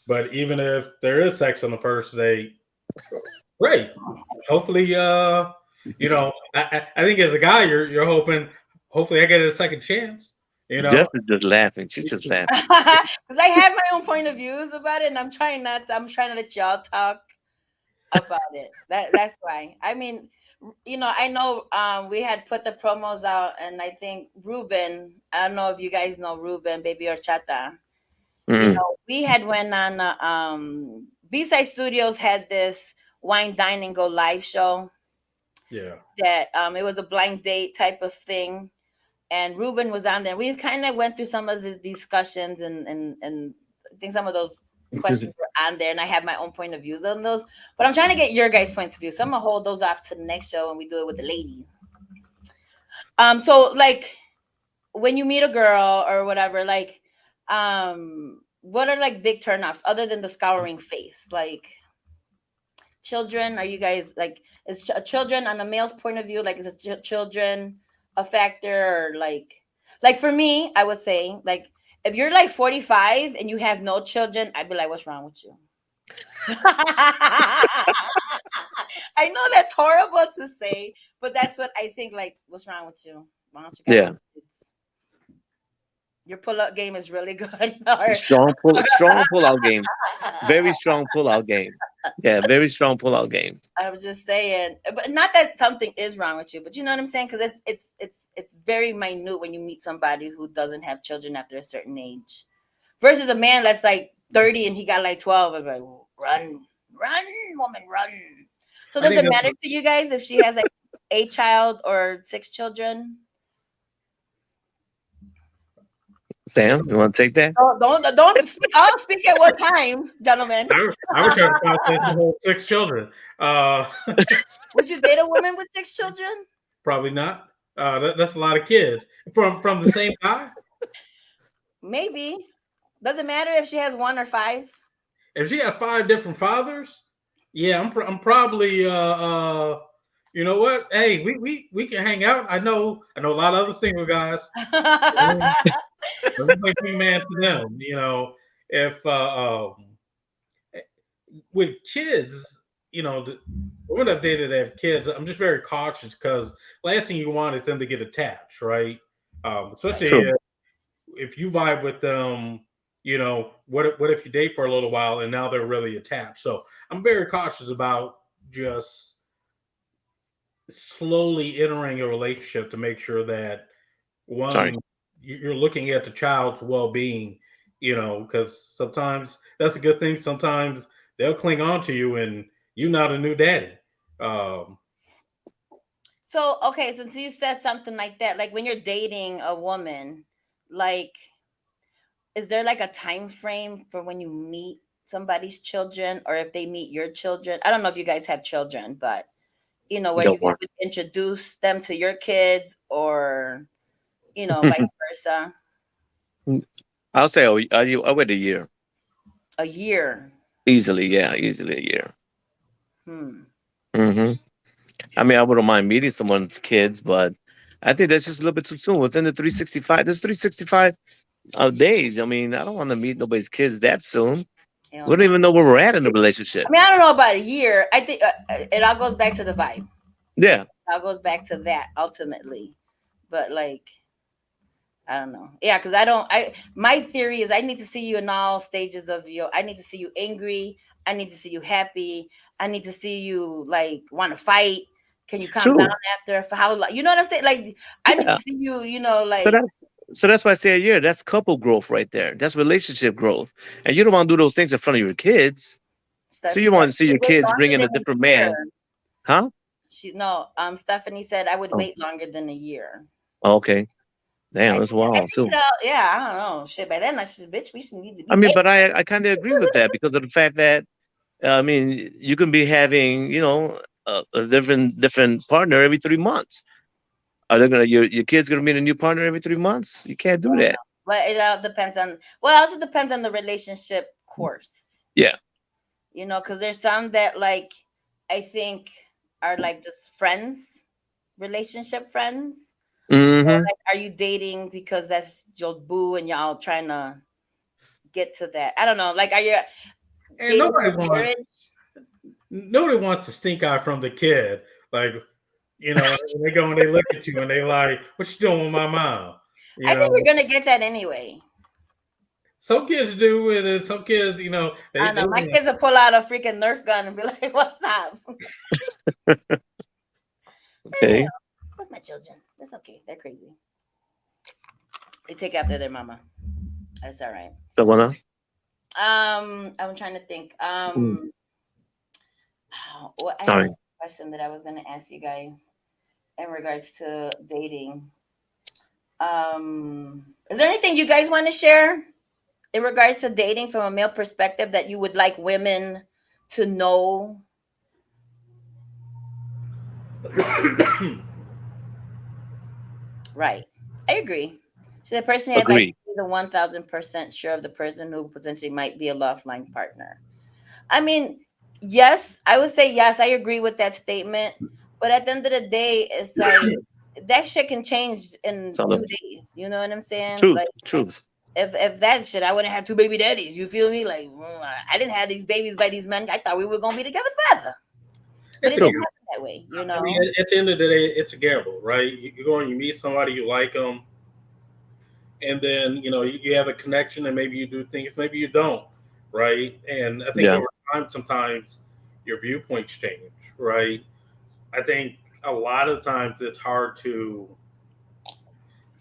[SPEAKER 3] But even if there is sex on the first date, great. Hopefully, I think as a guy, you're hoping. Hopefully, I get a second chance. You
[SPEAKER 2] Jess
[SPEAKER 3] know,
[SPEAKER 2] is just laughing. She's just laughing.
[SPEAKER 1] Because I have my own point of views about it, and I'm trying to let y'all talk about it. That's why. I mean, I know we had put the promos out, and I think Ruben. I don't know if you guys know Ruben, Baby Horchata.
[SPEAKER 2] Mm.
[SPEAKER 1] We had went on B-Side Studios had this wine dine and go live show
[SPEAKER 3] yeah.
[SPEAKER 1] that it was a blind date type of thing, and Ruben was on there. We kind of went through some of the discussions, and I think some of those questions were on there, and I have my own point of views on those. But I'm trying to get your guys' points of view, so I'm gonna hold those off to the next show when we do it with the ladies. So like when you meet a girl or whatever, like, what are like big turnoffs other than the scouring face? Like children, are you guys like children on a male's point of view? Like is it children a factor or like for me, I would say like if you're like 45 and you have no children, I'd be like, what's wrong with you? I know that's horrible to say, but that's what I think. Like, what's wrong with you? Why don't you got
[SPEAKER 2] Yeah.
[SPEAKER 1] no kids? Your pull-up game is really good. Or-
[SPEAKER 2] Strong pull out game. Very strong pull out game. Yeah, very strong pull out game.
[SPEAKER 1] I was just saying, but not that something is wrong with you, but you know what I'm saying? Because it's very minute when you meet somebody who doesn't have children after a certain age, versus a man that's like 30 and he got like 12. I'm like, run, run, woman, run. So
[SPEAKER 3] I
[SPEAKER 1] does
[SPEAKER 3] think
[SPEAKER 1] it
[SPEAKER 3] that's
[SPEAKER 1] matter to you guys if she has like a child or 6 children?
[SPEAKER 2] Sam, you want to take that?
[SPEAKER 1] Oh, don't speak, all speak at one time, gentlemen.
[SPEAKER 3] I was trying to process the whole 6 children.
[SPEAKER 1] Would you date a woman with 6 children?
[SPEAKER 3] Probably not. That's a lot of kids from the same guy.
[SPEAKER 1] Maybe. Doesn't matter if she has one or five.
[SPEAKER 3] If she had five different fathers, yeah, I'm probably you know what? Hey, we can hang out. I know a lot of other single guys. Let me play man to them. If with kids, the women I've dated that have kids, I'm just very cautious because last thing you want is them to get attached, right?
[SPEAKER 1] Right.
[SPEAKER 3] Especially
[SPEAKER 2] True.
[SPEAKER 3] if you vibe with them, what if you date for a little while and now they're really attached? So I'm very cautious about just slowly entering a relationship to make sure that
[SPEAKER 2] Sorry.
[SPEAKER 3] one you're looking at the child's well-being, because sometimes that's a good thing. Sometimes they'll cling on to you and you're not a new daddy. Um,
[SPEAKER 1] So, okay, since you said something like that, like when you're dating a woman, like, is there like a time frame for when you meet somebody's children or if they meet your children? I don't know if you guys have children, but where
[SPEAKER 2] Don't
[SPEAKER 1] you
[SPEAKER 2] worry.
[SPEAKER 1] would introduce them to your kids or, vice versa.
[SPEAKER 2] I'll say I wait a year.
[SPEAKER 1] A year.
[SPEAKER 2] Easily, yeah, easily a year.
[SPEAKER 1] Hmm.
[SPEAKER 2] hmm I mean, I wouldn't mind meeting someone's kids, but I think that's just a little bit too soon. Within the 365, there's 365 days. I mean, I don't want to meet nobody's kids that soon.
[SPEAKER 1] Hell
[SPEAKER 2] We don't
[SPEAKER 1] no.
[SPEAKER 2] even know where we're at in the relationship.
[SPEAKER 1] I mean, I don't know about a year. I think it all goes back to the vibe. It
[SPEAKER 2] Yeah,
[SPEAKER 1] all goes back to that ultimately. But like, I don't know. Yeah, because I don't. My theory is I need to see you in all stages of your. I need to see you angry. I need to see you happy. I need to see you like want to fight. Can you calm down
[SPEAKER 2] true.
[SPEAKER 1] after for how long? You know what I'm saying? Like I need to
[SPEAKER 2] Yeah.
[SPEAKER 1] see you.
[SPEAKER 2] So
[SPEAKER 1] Like
[SPEAKER 2] that so that's why I say a year. That's couple growth right there. That's relationship growth. And you don't want to do those things in front of your kids. So
[SPEAKER 1] Steffi
[SPEAKER 2] you
[SPEAKER 1] said,
[SPEAKER 2] want to see
[SPEAKER 1] I
[SPEAKER 2] your
[SPEAKER 1] would wait
[SPEAKER 2] kids bring
[SPEAKER 1] longer
[SPEAKER 2] in
[SPEAKER 1] than
[SPEAKER 2] a
[SPEAKER 1] a
[SPEAKER 2] different
[SPEAKER 1] year.
[SPEAKER 2] man, huh?
[SPEAKER 1] She no. Stephanie said I would
[SPEAKER 2] Oh,
[SPEAKER 1] wait longer than a year.
[SPEAKER 2] okay. Damn, that's
[SPEAKER 1] I
[SPEAKER 2] wild
[SPEAKER 1] think
[SPEAKER 2] too.
[SPEAKER 1] yeah, I don't know. Shit, by then I should, bitch, we should need to
[SPEAKER 2] I
[SPEAKER 1] be
[SPEAKER 2] mean,
[SPEAKER 1] dating.
[SPEAKER 2] but I kind of agree with that because of the fact that I mean, you can be having, a different partner every 3 months. Are they gonna your kids gonna meet a new partner every 3 months? You can't do that.
[SPEAKER 1] But it all depends on, well, it also depends on the relationship course,
[SPEAKER 2] Yeah.
[SPEAKER 1] because there's some that like, I think are like just friends, relationship friends. Or
[SPEAKER 2] hmm
[SPEAKER 1] like, are you dating because that's your boo and y'all trying to get to that? I don't know. Like, are you
[SPEAKER 3] and
[SPEAKER 1] dating
[SPEAKER 3] nobody
[SPEAKER 1] for
[SPEAKER 3] wants
[SPEAKER 1] marriage?
[SPEAKER 3] nobody wants to stink eye from the kid. Like, when they go and they look at you and they like, "What you doing with my mom?" You
[SPEAKER 1] I think
[SPEAKER 3] know,
[SPEAKER 1] you're gonna get that anyway.
[SPEAKER 3] some kids do it, and some kids,
[SPEAKER 1] I
[SPEAKER 3] they
[SPEAKER 1] don't know.
[SPEAKER 3] they
[SPEAKER 1] My
[SPEAKER 3] want.
[SPEAKER 1] kids will pull out a freaking Nerf gun and be like, "What's up?"
[SPEAKER 2] Okay.
[SPEAKER 1] What's my children? That's okay. They're crazy. They take after their mama. That's all right.
[SPEAKER 2] So wanna.
[SPEAKER 1] I'm trying to think.
[SPEAKER 2] Mm,
[SPEAKER 1] What I had
[SPEAKER 2] sorry.
[SPEAKER 1] a question that I was gonna ask you guys in regards to dating. Is there anything you guys want to share in regards to dating from a male perspective that you would like women to know? Right. I agree. So the person have I
[SPEAKER 2] Agree.
[SPEAKER 1] be the 1,000% sure of the person who potentially might be a lifeline partner. I mean, yes, I would say yes. I agree with that statement. But at the end of the day, it's like that shit can change in
[SPEAKER 2] So
[SPEAKER 1] 2 days. You know what I'm saying?
[SPEAKER 2] truth,
[SPEAKER 1] Like
[SPEAKER 2] truth.
[SPEAKER 1] if that shit, I wouldn't have two baby daddies. You feel me? Like I didn't have these babies by these men. I thought we were gonna be together forever, but
[SPEAKER 3] It's
[SPEAKER 1] it
[SPEAKER 3] a
[SPEAKER 1] didn't
[SPEAKER 2] True.
[SPEAKER 3] gamble.
[SPEAKER 1] happen that way.
[SPEAKER 3] I mean, at the end of the day, it's a gamble, right? You go and you meet somebody, you like them, and then you have a connection, and maybe you do things, maybe you don't, right? And I think
[SPEAKER 2] Yeah.
[SPEAKER 3] over time, sometimes your viewpoints change, right? I think a lot of times it's hard to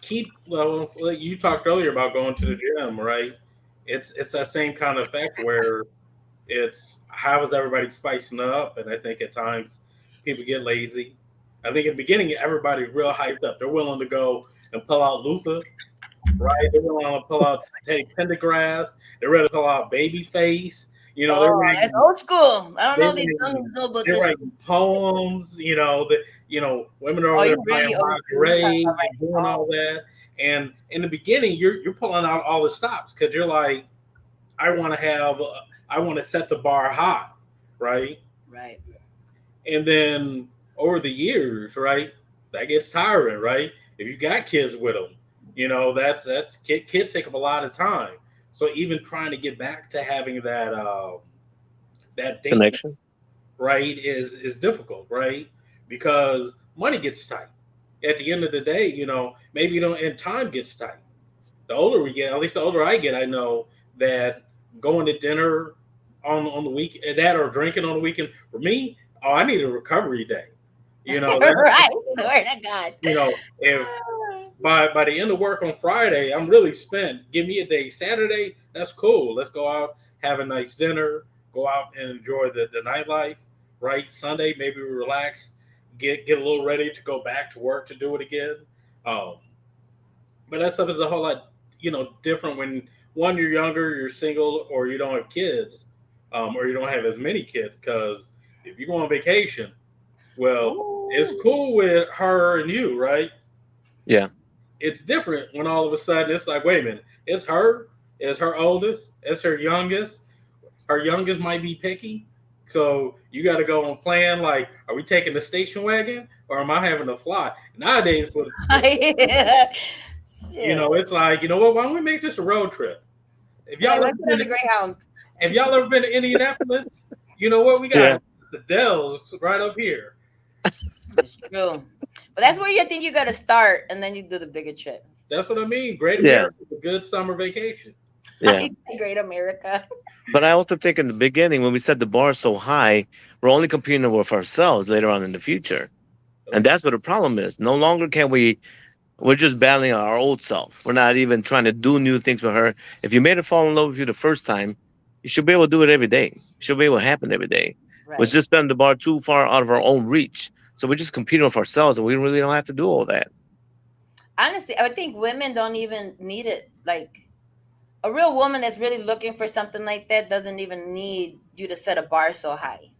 [SPEAKER 3] keep. Well, like you talked earlier about going to the gym, right? It's that same kind of effect where it's how is everybody spicing it up, and I think at times people get lazy. I think in the beginning everybody's real hyped up. They're willing to go and pull out Luther, right? They're willing to pull out Teddy Pendergrass. They're ready to pull out Babyface. They're
[SPEAKER 1] Oh, that's
[SPEAKER 3] writing
[SPEAKER 1] old school. I don't
[SPEAKER 3] they
[SPEAKER 1] know these
[SPEAKER 3] writing
[SPEAKER 1] young know about
[SPEAKER 3] they're
[SPEAKER 1] this.
[SPEAKER 3] writing poems. women are
[SPEAKER 1] Oh,
[SPEAKER 3] over there
[SPEAKER 1] you're
[SPEAKER 3] buying
[SPEAKER 1] really old school. You talking
[SPEAKER 3] lingerie
[SPEAKER 1] about
[SPEAKER 3] and doing
[SPEAKER 1] right?
[SPEAKER 3] all
[SPEAKER 1] Oh,
[SPEAKER 3] that. And in the beginning, you're pulling out all the stops because you're like, I want to have, I want to set the bar high, right?
[SPEAKER 1] right.
[SPEAKER 3] And then over the years, right, that gets tiring, right? If you got kids with them, that's kids take up a lot of time. So even trying to get back to having that date,
[SPEAKER 2] Connection.
[SPEAKER 3] right, is difficult, right? Because money gets tight. At the end of the day, maybe and time gets tight. The older we get, at least the older I get, I know that going to dinner on the week that or drinking on the weekend for me, oh, I need a recovery day. That's
[SPEAKER 1] Right. Swear to God.
[SPEAKER 3] if by the end of work on Friday, I'm really spent. Give me a day Saturday. That's cool. Let's go out, have a nice dinner, go out and enjoy the nightlife. Right. Sunday, maybe relax, get a little ready to go back to work to do it again. Um, but that stuff is a whole lot, different when one you're younger, you're single, or you don't have kids, or you don't have as many kids. Because if you go on vacation, well, it's
[SPEAKER 1] Ooh.
[SPEAKER 3] cool with her and you, right?
[SPEAKER 2] Yeah.
[SPEAKER 3] It's different when all of a sudden it's like, wait a minute, it's her oldest, it's her youngest. Her youngest might be picky. So you got to go and plan like, are we taking the station wagon or am I having to fly? Nowadays,
[SPEAKER 1] Shit.
[SPEAKER 3] it's like, you know what? Why don't we make this a road trip? If
[SPEAKER 1] Like,
[SPEAKER 3] y'all ever
[SPEAKER 1] let's get on
[SPEAKER 3] been,
[SPEAKER 1] the Greyhound.
[SPEAKER 3] if y'all ever been to Indianapolis, you know what? We
[SPEAKER 2] Yeah.
[SPEAKER 3] got the Dells right up here.
[SPEAKER 1] It's true. But that's where you think you got to start, and then you do the bigger trips.
[SPEAKER 3] That's what I mean. Great
[SPEAKER 2] Yeah.
[SPEAKER 3] America, a good summer vacation.
[SPEAKER 2] Yeah.
[SPEAKER 1] Great America.
[SPEAKER 2] But I also think in the beginning, when we set the bar so high, we're only competing with ourselves later on in the future. And that's what the problem is. No longer can we're just battling our old self. We're not even trying to do new things with her. If you made her fall in love with you the first time, you should be able to do it every day. It should be able to happen every day. We're
[SPEAKER 1] Right.
[SPEAKER 2] just setting the bar too far out of our own reach. So we're just competing with ourselves and we really don't have to do all that.
[SPEAKER 1] Honestly, I would think women don't even need it. Like a real woman that's really looking for something like that doesn't even need you to set a bar so high.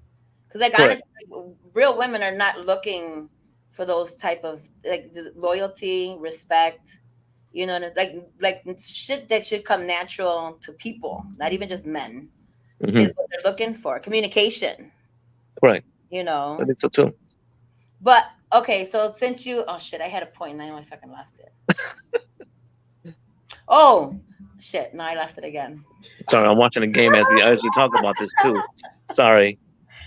[SPEAKER 1] Because, like,
[SPEAKER 2] Correct.
[SPEAKER 1] honestly, real women are not looking for those type of like loyalty, respect. And it's like shit that should come natural to people, not even just men,
[SPEAKER 2] Hmm.
[SPEAKER 1] is what they're looking for. Communication.
[SPEAKER 2] Correct.
[SPEAKER 1] You
[SPEAKER 2] I
[SPEAKER 1] know.
[SPEAKER 2] think so too.
[SPEAKER 1] But okay, so since you, oh shit, I had a point and I fucking lost it. Oh shit, no, I lost it again.
[SPEAKER 2] Sorry,
[SPEAKER 1] Fuck.
[SPEAKER 2] I'm watching a game as we talk about this too. Sorry.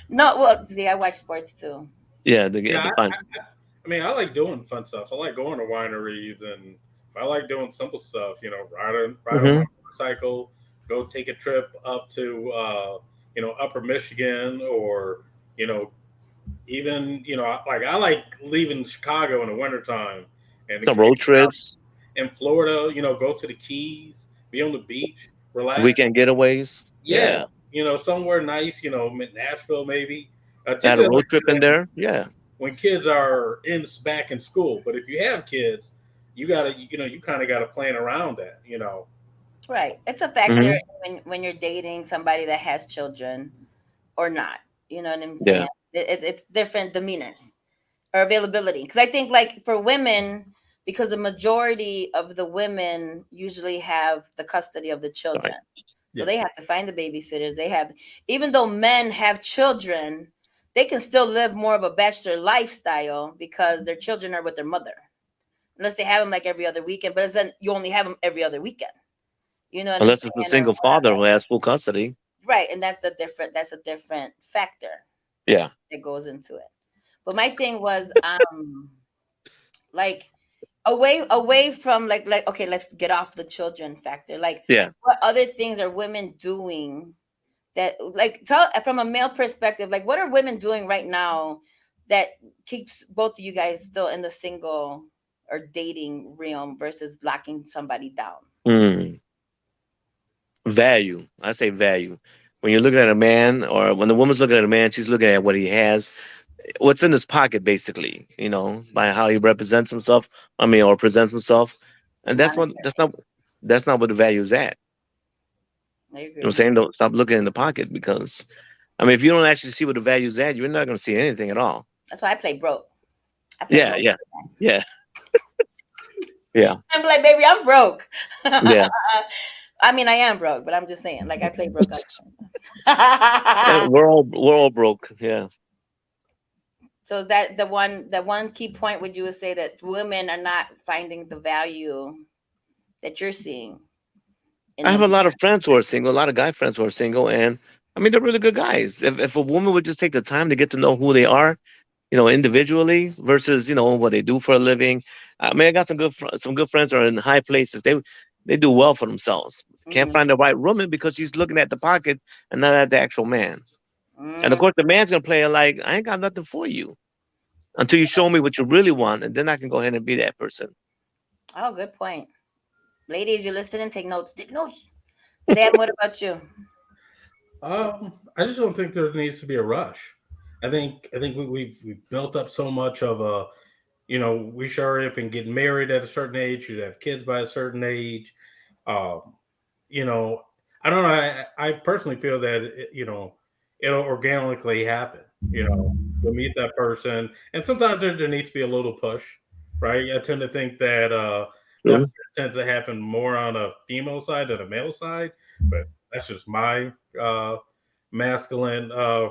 [SPEAKER 1] No, well, see, I watch sports too.
[SPEAKER 2] Yeah, the
[SPEAKER 3] Yeah,
[SPEAKER 2] the fun.
[SPEAKER 3] I mean, I like doing fun stuff. I like going to wineries and I like doing simple stuff. Ride on my
[SPEAKER 2] Hmm.
[SPEAKER 3] motorcycle, go take a trip up to Upper Michigan, or you know even like I like leaving Chicago in the wintertime and
[SPEAKER 2] Some
[SPEAKER 3] hanging
[SPEAKER 2] road
[SPEAKER 3] out
[SPEAKER 2] trips,
[SPEAKER 3] in Florida. Go to the Keys, be on the beach, relax.
[SPEAKER 2] weekend getaways.
[SPEAKER 3] Yeah,
[SPEAKER 2] Yeah.
[SPEAKER 3] somewhere nice. Nashville maybe.
[SPEAKER 2] Add a
[SPEAKER 3] Typically, I
[SPEAKER 2] road
[SPEAKER 3] like to
[SPEAKER 2] trip
[SPEAKER 3] do
[SPEAKER 2] in
[SPEAKER 3] that
[SPEAKER 2] there. Yeah.
[SPEAKER 3] when kids are back in school. But if you have kids, you kind of gotta plan around that.
[SPEAKER 1] Right, it's a factor
[SPEAKER 2] Hmm.
[SPEAKER 1] when you're dating somebody that has children or not. You know what I'm saying?
[SPEAKER 2] Yeah.
[SPEAKER 1] It's different demeanors or availability. Because I think, like, for women, because the majority of the women usually have the custody of the children,
[SPEAKER 2] Sorry.
[SPEAKER 1] so
[SPEAKER 3] Yeah.
[SPEAKER 1] they have to find the babysitters. They have, even though men have children, they can still live more of a bachelor lifestyle because their children are with their mother, unless they have them like every other weekend. But then you only have them every other weekend. You know what I'm
[SPEAKER 2] Unless it's a
[SPEAKER 1] saying, or
[SPEAKER 2] single father
[SPEAKER 1] whatever.
[SPEAKER 2] who has full custody.
[SPEAKER 1] Right, and that's a different factor
[SPEAKER 2] Yeah.
[SPEAKER 1] that goes into it. But my thing was, like, away from, like, okay, let's get off the children factor. Like,
[SPEAKER 2] Yeah.
[SPEAKER 1] what other things are women doing that, like, tell from a male perspective, like, what are women doing right now that keeps both of you guys still in the single or dating realm versus locking somebody down?
[SPEAKER 2] Mm. Value. I say value. When you're looking at a man, or when the woman's looking at a man, she's looking at what he has, what's in his pocket, basically. By how he represents himself. I mean, or presents himself,
[SPEAKER 1] It's
[SPEAKER 2] and
[SPEAKER 1] monetary.
[SPEAKER 2] that's not what the value is at.
[SPEAKER 1] I
[SPEAKER 2] You know what I'm
[SPEAKER 1] agree.
[SPEAKER 2] saying? Don't stop looking in the pocket, because I mean, if you don't actually see what the value is at, you're not going to see anything at all.
[SPEAKER 1] That's why I play broke. I pay no
[SPEAKER 2] Yeah,
[SPEAKER 1] attention
[SPEAKER 2] yeah,
[SPEAKER 1] to that.
[SPEAKER 2] yeah, yeah,
[SPEAKER 1] I'm like, baby, I'm broke.
[SPEAKER 2] yeah.
[SPEAKER 1] I mean, I am broke, but I'm just saying, like, I play broke.
[SPEAKER 2] We're all broke. Yeah.
[SPEAKER 1] So is that the one key point? Would you say that women are not finding the value that you're seeing in
[SPEAKER 2] I have
[SPEAKER 1] them?
[SPEAKER 2] a lot of friends who are single, a lot of guy friends who are single, and I mean they're really good guys. If a woman would just take the time to get to know who they are, individually versus what they do for a living. I mean, I got some good friends who are in high places. They do well for themselves. Can't
[SPEAKER 1] Mm-hmm.
[SPEAKER 2] find the right woman because she's looking at the pocket and not at the actual man. And of
[SPEAKER 1] Mm.
[SPEAKER 2] course, the man's gonna play it like I ain't got nothing for you until you show me what you really want, and then I can go ahead and be that person.
[SPEAKER 1] Oh, good point. Ladies, you're listening. Take notes. Take notes. Sam, what about you?
[SPEAKER 3] I just don't think there needs to be a rush. I think we've built up so much of a, we sure up and getting married at a certain age, should have kids by a certain age. Um, you know, I don't know. I personally feel that it'll organically happen. You'll meet that person, and sometimes there needs to be a little push, right? I tend to think that that
[SPEAKER 2] True.
[SPEAKER 3] tends to happen more on a female side than a male side, but that's just my masculine uh,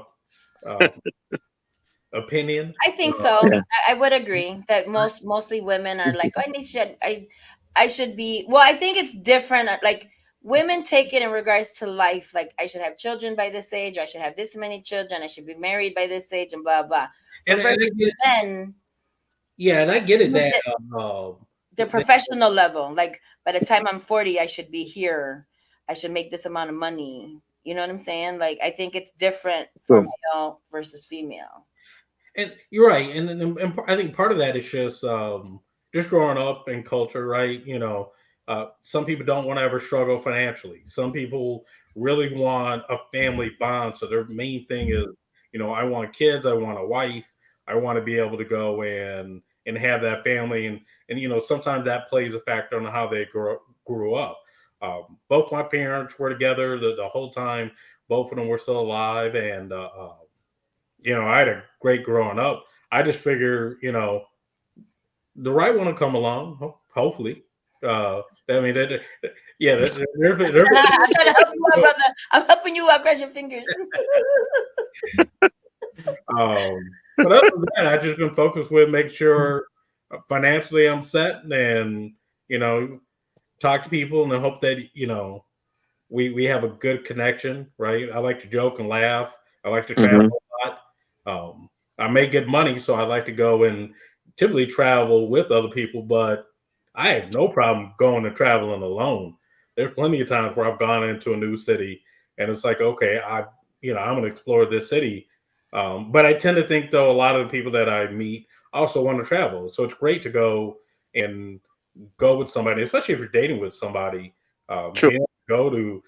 [SPEAKER 3] opinion.
[SPEAKER 1] I think
[SPEAKER 3] Uh,
[SPEAKER 1] so.
[SPEAKER 2] Yeah.
[SPEAKER 1] I would agree that mostly women are like, I need should I should be. Well, I think it's different. Like women take it in regards to life. Like I should have children by this age. Or I should have this many children. I should be married by this age, and blah blah.
[SPEAKER 3] and,
[SPEAKER 1] But
[SPEAKER 3] and I
[SPEAKER 1] versus
[SPEAKER 3] get,
[SPEAKER 1] men,
[SPEAKER 3] yeah, and I get it
[SPEAKER 1] look
[SPEAKER 3] that
[SPEAKER 1] at the
[SPEAKER 3] that-
[SPEAKER 1] professional level. Like by the time I'm 40, I should be here. I should make this amount of money. You know what I'm saying? Like I think it's different for
[SPEAKER 2] True.
[SPEAKER 1] male versus female.
[SPEAKER 3] and you're right, and I think part of that is just growing up in culture, right? Some people don't want to ever struggle financially. Some people really want a family bond, so their main thing is, I want kids, I want a wife, I want to be able to go and have that family, and sometimes that plays a factor on how they grew up. Both my parents were together the whole time. Both of them were still alive, and I had a great growing up. I just figure, the right one will come along, hopefully. I mean, yeah, they're
[SPEAKER 1] I'm trying to help you out, brother. I'm helping you out. Cross your fingers.
[SPEAKER 3] but other than that, I've just been focused with make sure financially I'm set and, you know, talk to people and I hope that, we have a good connection, right? I like to joke and laugh. I like to travel
[SPEAKER 2] Hmm.
[SPEAKER 3] a lot. I make good money, so I like to go and typically travel with other people, but I have no problem going and traveling alone. There's plenty of times where I've gone into a new city and it's like, okay, I'm going to explore this city. But I tend to think though, a lot of the people that I meet also want to travel. So it's great to and go with somebody, especially if you're dating with somebody.
[SPEAKER 2] True.
[SPEAKER 3] Go to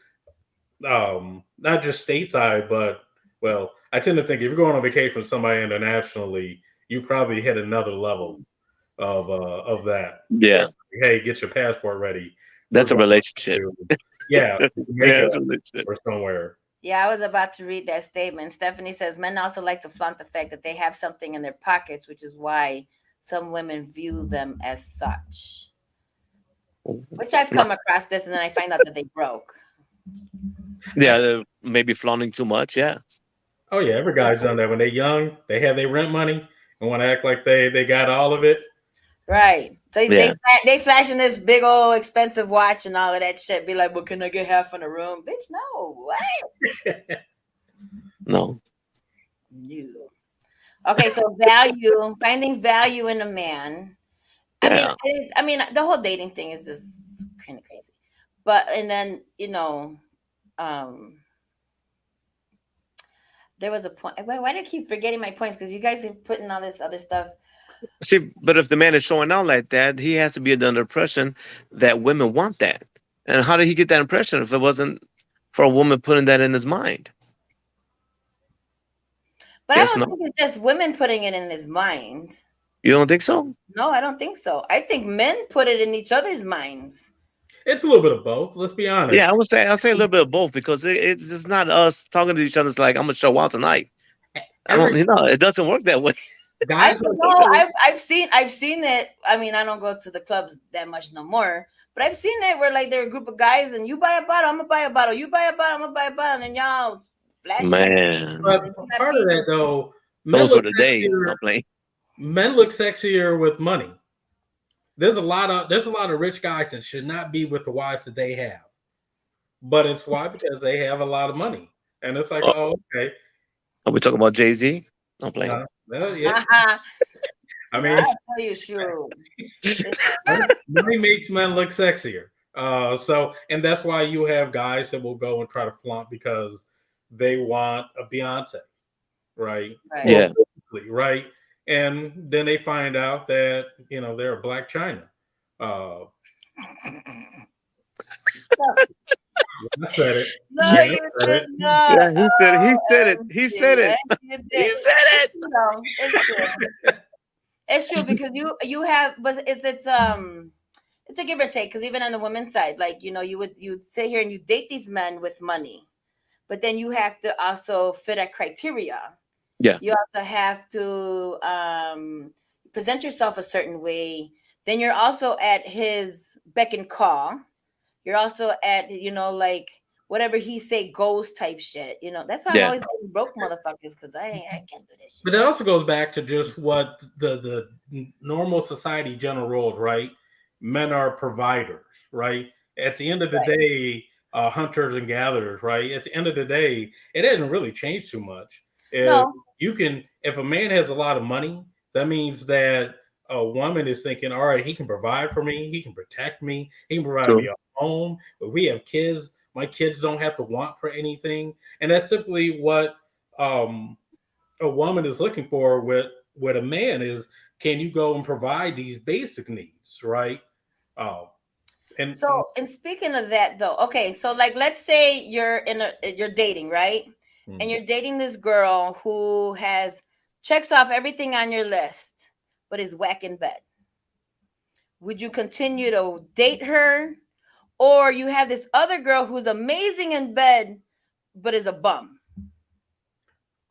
[SPEAKER 3] not just stateside, but well, I tend to think if you're going on vacation with somebody internationally, you probably hit another level of that. Where,
[SPEAKER 2] Yeah,
[SPEAKER 3] hey, get your passport ready. We're
[SPEAKER 2] that's a
[SPEAKER 3] going
[SPEAKER 2] relationship.
[SPEAKER 3] to yeah,
[SPEAKER 2] Yeah,
[SPEAKER 3] Jamaica
[SPEAKER 2] that's a relationship.
[SPEAKER 3] or somewhere.
[SPEAKER 1] Yeah, I was about to read that statement. Stephanie says men also like to flaunt the fact that they have something in their pockets, which is why some women view them as such. Which I've
[SPEAKER 2] No.
[SPEAKER 1] come across this, and then I find out that they broke.
[SPEAKER 2] Yeah, maybe flaunting too much. Yeah.
[SPEAKER 3] Oh yeah, every guy's done that when they're young. They have their rent money and want to act like they got all of it.
[SPEAKER 1] Right. So
[SPEAKER 2] Yeah.
[SPEAKER 1] they flashing this big old expensive watch and all of that shit. Be like, well, can I get half in the room? Bitch, no. What?
[SPEAKER 2] No.
[SPEAKER 1] You. Okay, so value, finding value in a man. I mean,
[SPEAKER 2] Yeah.
[SPEAKER 1] the whole dating thing is just kind of crazy. But and then um, there was a point. Why do I keep forgetting my points? Because you guys are putting all this other stuff.
[SPEAKER 2] See, but if the man is showing out like that, he has to be under the impression that women want that. And how did he get that impression if it wasn't for a woman putting that in his mind?
[SPEAKER 1] But I
[SPEAKER 2] Yes,
[SPEAKER 1] don't
[SPEAKER 2] no.
[SPEAKER 1] think it's just women putting it in his mind.
[SPEAKER 2] You don't think so?
[SPEAKER 1] No, I don't think so. I think men put it in each other's minds.
[SPEAKER 3] It's a little bit of both. Let's be honest.
[SPEAKER 2] Yeah, I'll say a little bit of both because it's just not us talking to each other. It's like I'm gonna show out tonight. I don't,
[SPEAKER 3] Every
[SPEAKER 2] it doesn't work that way.
[SPEAKER 1] I
[SPEAKER 3] Guys,
[SPEAKER 1] don't know. I've seen it. I mean, I don't go to the clubs that much no more. But I've seen it where like there are a group of guys and you buy a bottle, I'm gonna buy a bottle. You buy a bottle, I'm gonna buy a bottle, and then y'all flashing and
[SPEAKER 2] Man,
[SPEAKER 3] but
[SPEAKER 1] then you got
[SPEAKER 3] part of that
[SPEAKER 1] people.
[SPEAKER 3] though, men
[SPEAKER 2] those were
[SPEAKER 3] look
[SPEAKER 2] the days.
[SPEAKER 3] sexier.
[SPEAKER 2] Don't play.
[SPEAKER 3] Men look sexier with money. There's a lot of rich guys that should not be with the wives that they have, but it's why because they have a lot of money, and it's like,
[SPEAKER 2] Oh,
[SPEAKER 3] oh, okay,
[SPEAKER 2] are we talking about Jay-Z? Don't play.
[SPEAKER 3] well, yeah. I
[SPEAKER 1] No,
[SPEAKER 3] mean,
[SPEAKER 1] I'll tell you, sure. It's
[SPEAKER 3] money makes men look sexier. And that's why you have guys that will go and try to flaunt because they want a Beyonce, right? Or
[SPEAKER 1] right.
[SPEAKER 2] Yeah.
[SPEAKER 3] basically, right? And then they find out that they're a Black China. Uh, I said it.
[SPEAKER 1] No,
[SPEAKER 3] Yeah,
[SPEAKER 2] Yeah.
[SPEAKER 1] you
[SPEAKER 3] I said
[SPEAKER 1] did
[SPEAKER 3] it.
[SPEAKER 1] not.
[SPEAKER 2] Yeah. He said it. He said it. He
[SPEAKER 1] OMG.
[SPEAKER 2] said it.
[SPEAKER 1] Yes, you
[SPEAKER 2] He
[SPEAKER 1] did.
[SPEAKER 2] said it.
[SPEAKER 1] You know, it's true. It's true because you have, but it's a give or take. Because even on the women's side, like you'd sit here and you date these men with money, but then you have to also fit a criteria.
[SPEAKER 2] Yeah.
[SPEAKER 1] You also have to present yourself a certain way. Then you're also at his beck and call. You're also at like whatever he say goes type shit. That's why I'm
[SPEAKER 2] Yeah.
[SPEAKER 1] always dating broke motherfuckers because I can't do this
[SPEAKER 3] But
[SPEAKER 1] shit.
[SPEAKER 3] it also goes back to just what the normal society general rules, right? Men are providers, right? At the end of the
[SPEAKER 1] Right.
[SPEAKER 3] day, hunters and gatherers, right? At the end of the day, it hasn't really changed too much. If
[SPEAKER 1] No,
[SPEAKER 3] if a man has a lot of money, that means that a woman is thinking, all right, he can provide for me, he can protect me, he can provide me
[SPEAKER 2] True.
[SPEAKER 3] a home. If we have kids, my kids don't have to want for anything, and that's simply what um a woman is looking for with a man is, can you go and provide these basic needs, right? Uh, and
[SPEAKER 1] and speaking of that though, okay, so like let's say you're dating, right? And
[SPEAKER 3] Mhm.
[SPEAKER 1] you're dating this girl who has checks off everything on your list, but is whack in bed. Would you continue to date her? Or you have this other girl who's amazing in bed, but is a bum.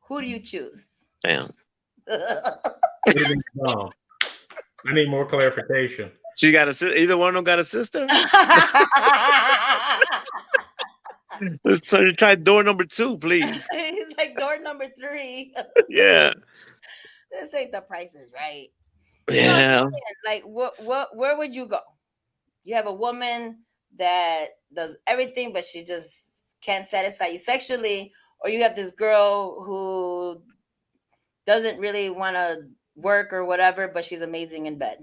[SPEAKER 1] Who do you choose?
[SPEAKER 2] Damn.
[SPEAKER 3] Even I need more clarification.
[SPEAKER 2] She got a either one of them got a sister. Let's try door number 2, please.
[SPEAKER 1] He's like door number 3.
[SPEAKER 2] Yeah.
[SPEAKER 1] This ain't The Price is Right. No, I'm
[SPEAKER 2] Yeah.
[SPEAKER 1] saying, like, where would you go? You have a woman that does everything, but she just can't satisfy you sexually, or you have this girl who doesn't really want to work or whatever, but she's amazing in bed.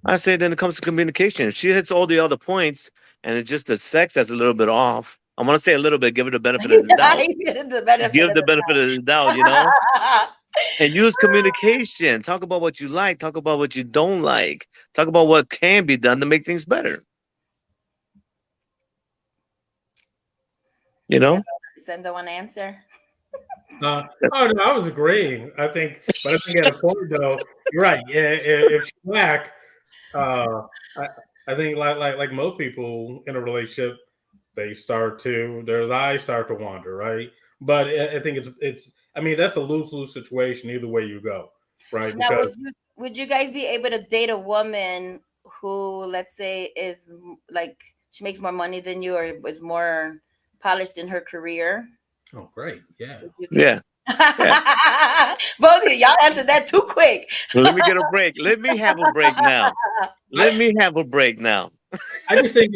[SPEAKER 2] I say then it comes to communication. If she hits all the other points and it's just the sex that's a little bit off, I'm gonna say a little bit, give her the benefit of the doubt.
[SPEAKER 1] The benefit
[SPEAKER 2] Give
[SPEAKER 1] of
[SPEAKER 2] the benefit of the doubt,
[SPEAKER 1] the
[SPEAKER 2] and use communication. Talk about what you like, talk about what you don't like, talk about what can be done to make things better. You know?
[SPEAKER 1] Send the one answer.
[SPEAKER 3] Oh no, I was agreeing. But I think at a point though, you're right. Yeah, if she's black, uh, I, I think like most people in a relationship, their eyes start to wander, right? But I think it's. I mean, that's a lose-lose situation either way you go, right?
[SPEAKER 1] Now,
[SPEAKER 3] Because
[SPEAKER 1] would you guys be able to date a woman who, let's say, is like she makes more money than you or is more polished in her career?
[SPEAKER 3] oh, great, yeah.
[SPEAKER 1] Would you
[SPEAKER 2] Yeah. Yeah.
[SPEAKER 1] Both of y'all answered that too quick.
[SPEAKER 2] Let me get a break. Let me have a break now. Let me have a break now.
[SPEAKER 3] I just think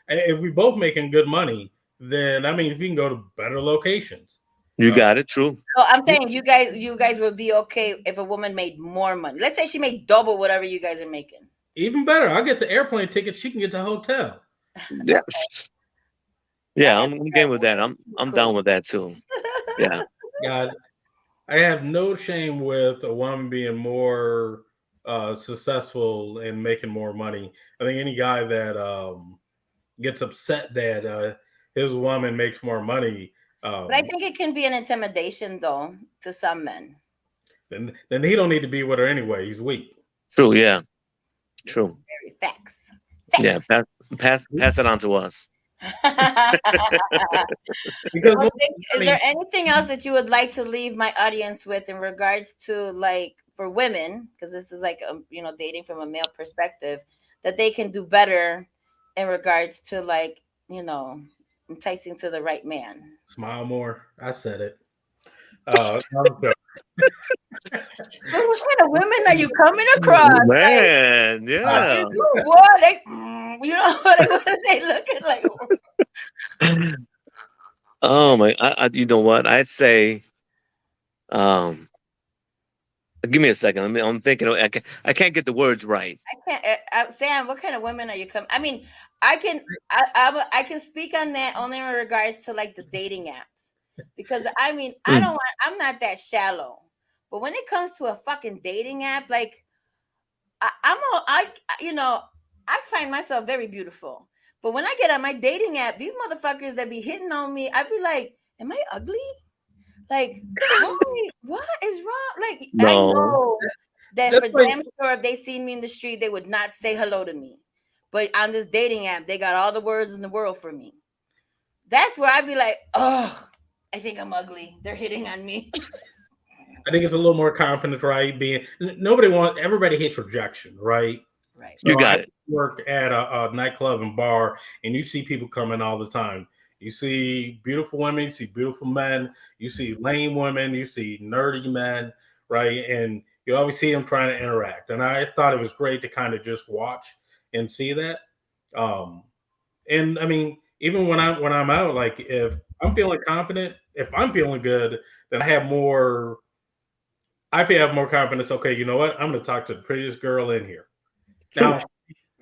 [SPEAKER 3] if we both making good money, then I mean we can go to better locations.
[SPEAKER 2] You
[SPEAKER 3] Uh,
[SPEAKER 2] got it. True.
[SPEAKER 1] So I'm saying you guys would be okay if a woman made more money. Let's say she made double whatever you guys are making.
[SPEAKER 3] Even better, I'll get the airplane ticket. She can get the hotel.
[SPEAKER 2] Yeah.
[SPEAKER 1] I
[SPEAKER 2] Yeah,
[SPEAKER 1] have
[SPEAKER 2] I'm
[SPEAKER 1] that
[SPEAKER 2] game with that. I'm
[SPEAKER 1] quick.
[SPEAKER 2] down with that too. Yeah.
[SPEAKER 3] God, I have no shame with a woman being more successful and making more money. I think any guy that gets upset that his woman makes more money,
[SPEAKER 1] But I think it can be an intimidation though to some men.
[SPEAKER 3] then he don't need to be with her anyway. He's weak.
[SPEAKER 2] True. Yeah.
[SPEAKER 1] This
[SPEAKER 2] True.
[SPEAKER 1] is very facts.
[SPEAKER 2] Yeah.
[SPEAKER 1] Facts.
[SPEAKER 2] Pass it on to us.
[SPEAKER 3] Because
[SPEAKER 1] Well,
[SPEAKER 3] I
[SPEAKER 1] Vic, is
[SPEAKER 3] mean,
[SPEAKER 1] there anything else that you would like to leave my audience with in regards to like for women, because this is like dating from a male perspective, that they can do better in regards to like enticing to the right man.
[SPEAKER 3] Smile more. I said it. I'm joking.
[SPEAKER 1] What kind of women are you coming across? Like,
[SPEAKER 2] Man,
[SPEAKER 3] Uh,
[SPEAKER 2] yeah.
[SPEAKER 1] boy, they, like, what are they looking like?
[SPEAKER 2] Oh my, you know what? I'd say, um, give me a second. I'm thinking. I can't get the words right.
[SPEAKER 1] I can't, Sam. What kind of women are you coming? I mean, I can, I can speak on that only in regards to like the dating apps, because I mean, I don't
[SPEAKER 2] Mm.
[SPEAKER 1] want. I'm not that shallow, but when it comes to a fucking dating app, like I'm a, I find myself very beautiful. But when I get on my dating app, these motherfuckers that be hitting on me, I'd be like, am I ugly? Like, what is wrong? Like, I
[SPEAKER 2] No,
[SPEAKER 1] know that
[SPEAKER 3] that's
[SPEAKER 1] for
[SPEAKER 3] like
[SPEAKER 1] damn sure if they see me in the street, they would not say hello to me. But on this dating app, they got all the words in the world for me. That's where I'd be like, oh, I think I'm ugly. They're hitting on me.
[SPEAKER 3] I think it's a little more confidence, right? Nobody wants everybody hates rejection, right?
[SPEAKER 1] Right.
[SPEAKER 2] you
[SPEAKER 3] So I
[SPEAKER 2] got it.
[SPEAKER 3] work at a nightclub and bar, and you see people coming all the time. You see beautiful women, you see beautiful men, you see lame women, you see nerdy men, right? And you always see them trying to interact. And I thought it was great to kind of just watch and see that. Um, and I mean, even when I'm out, like if I'm feeling confident, if I'm feeling good, then I feel have more confidence. Okay, you know what? I'm going to talk to the prettiest girl in here.
[SPEAKER 2] True,
[SPEAKER 3] Now,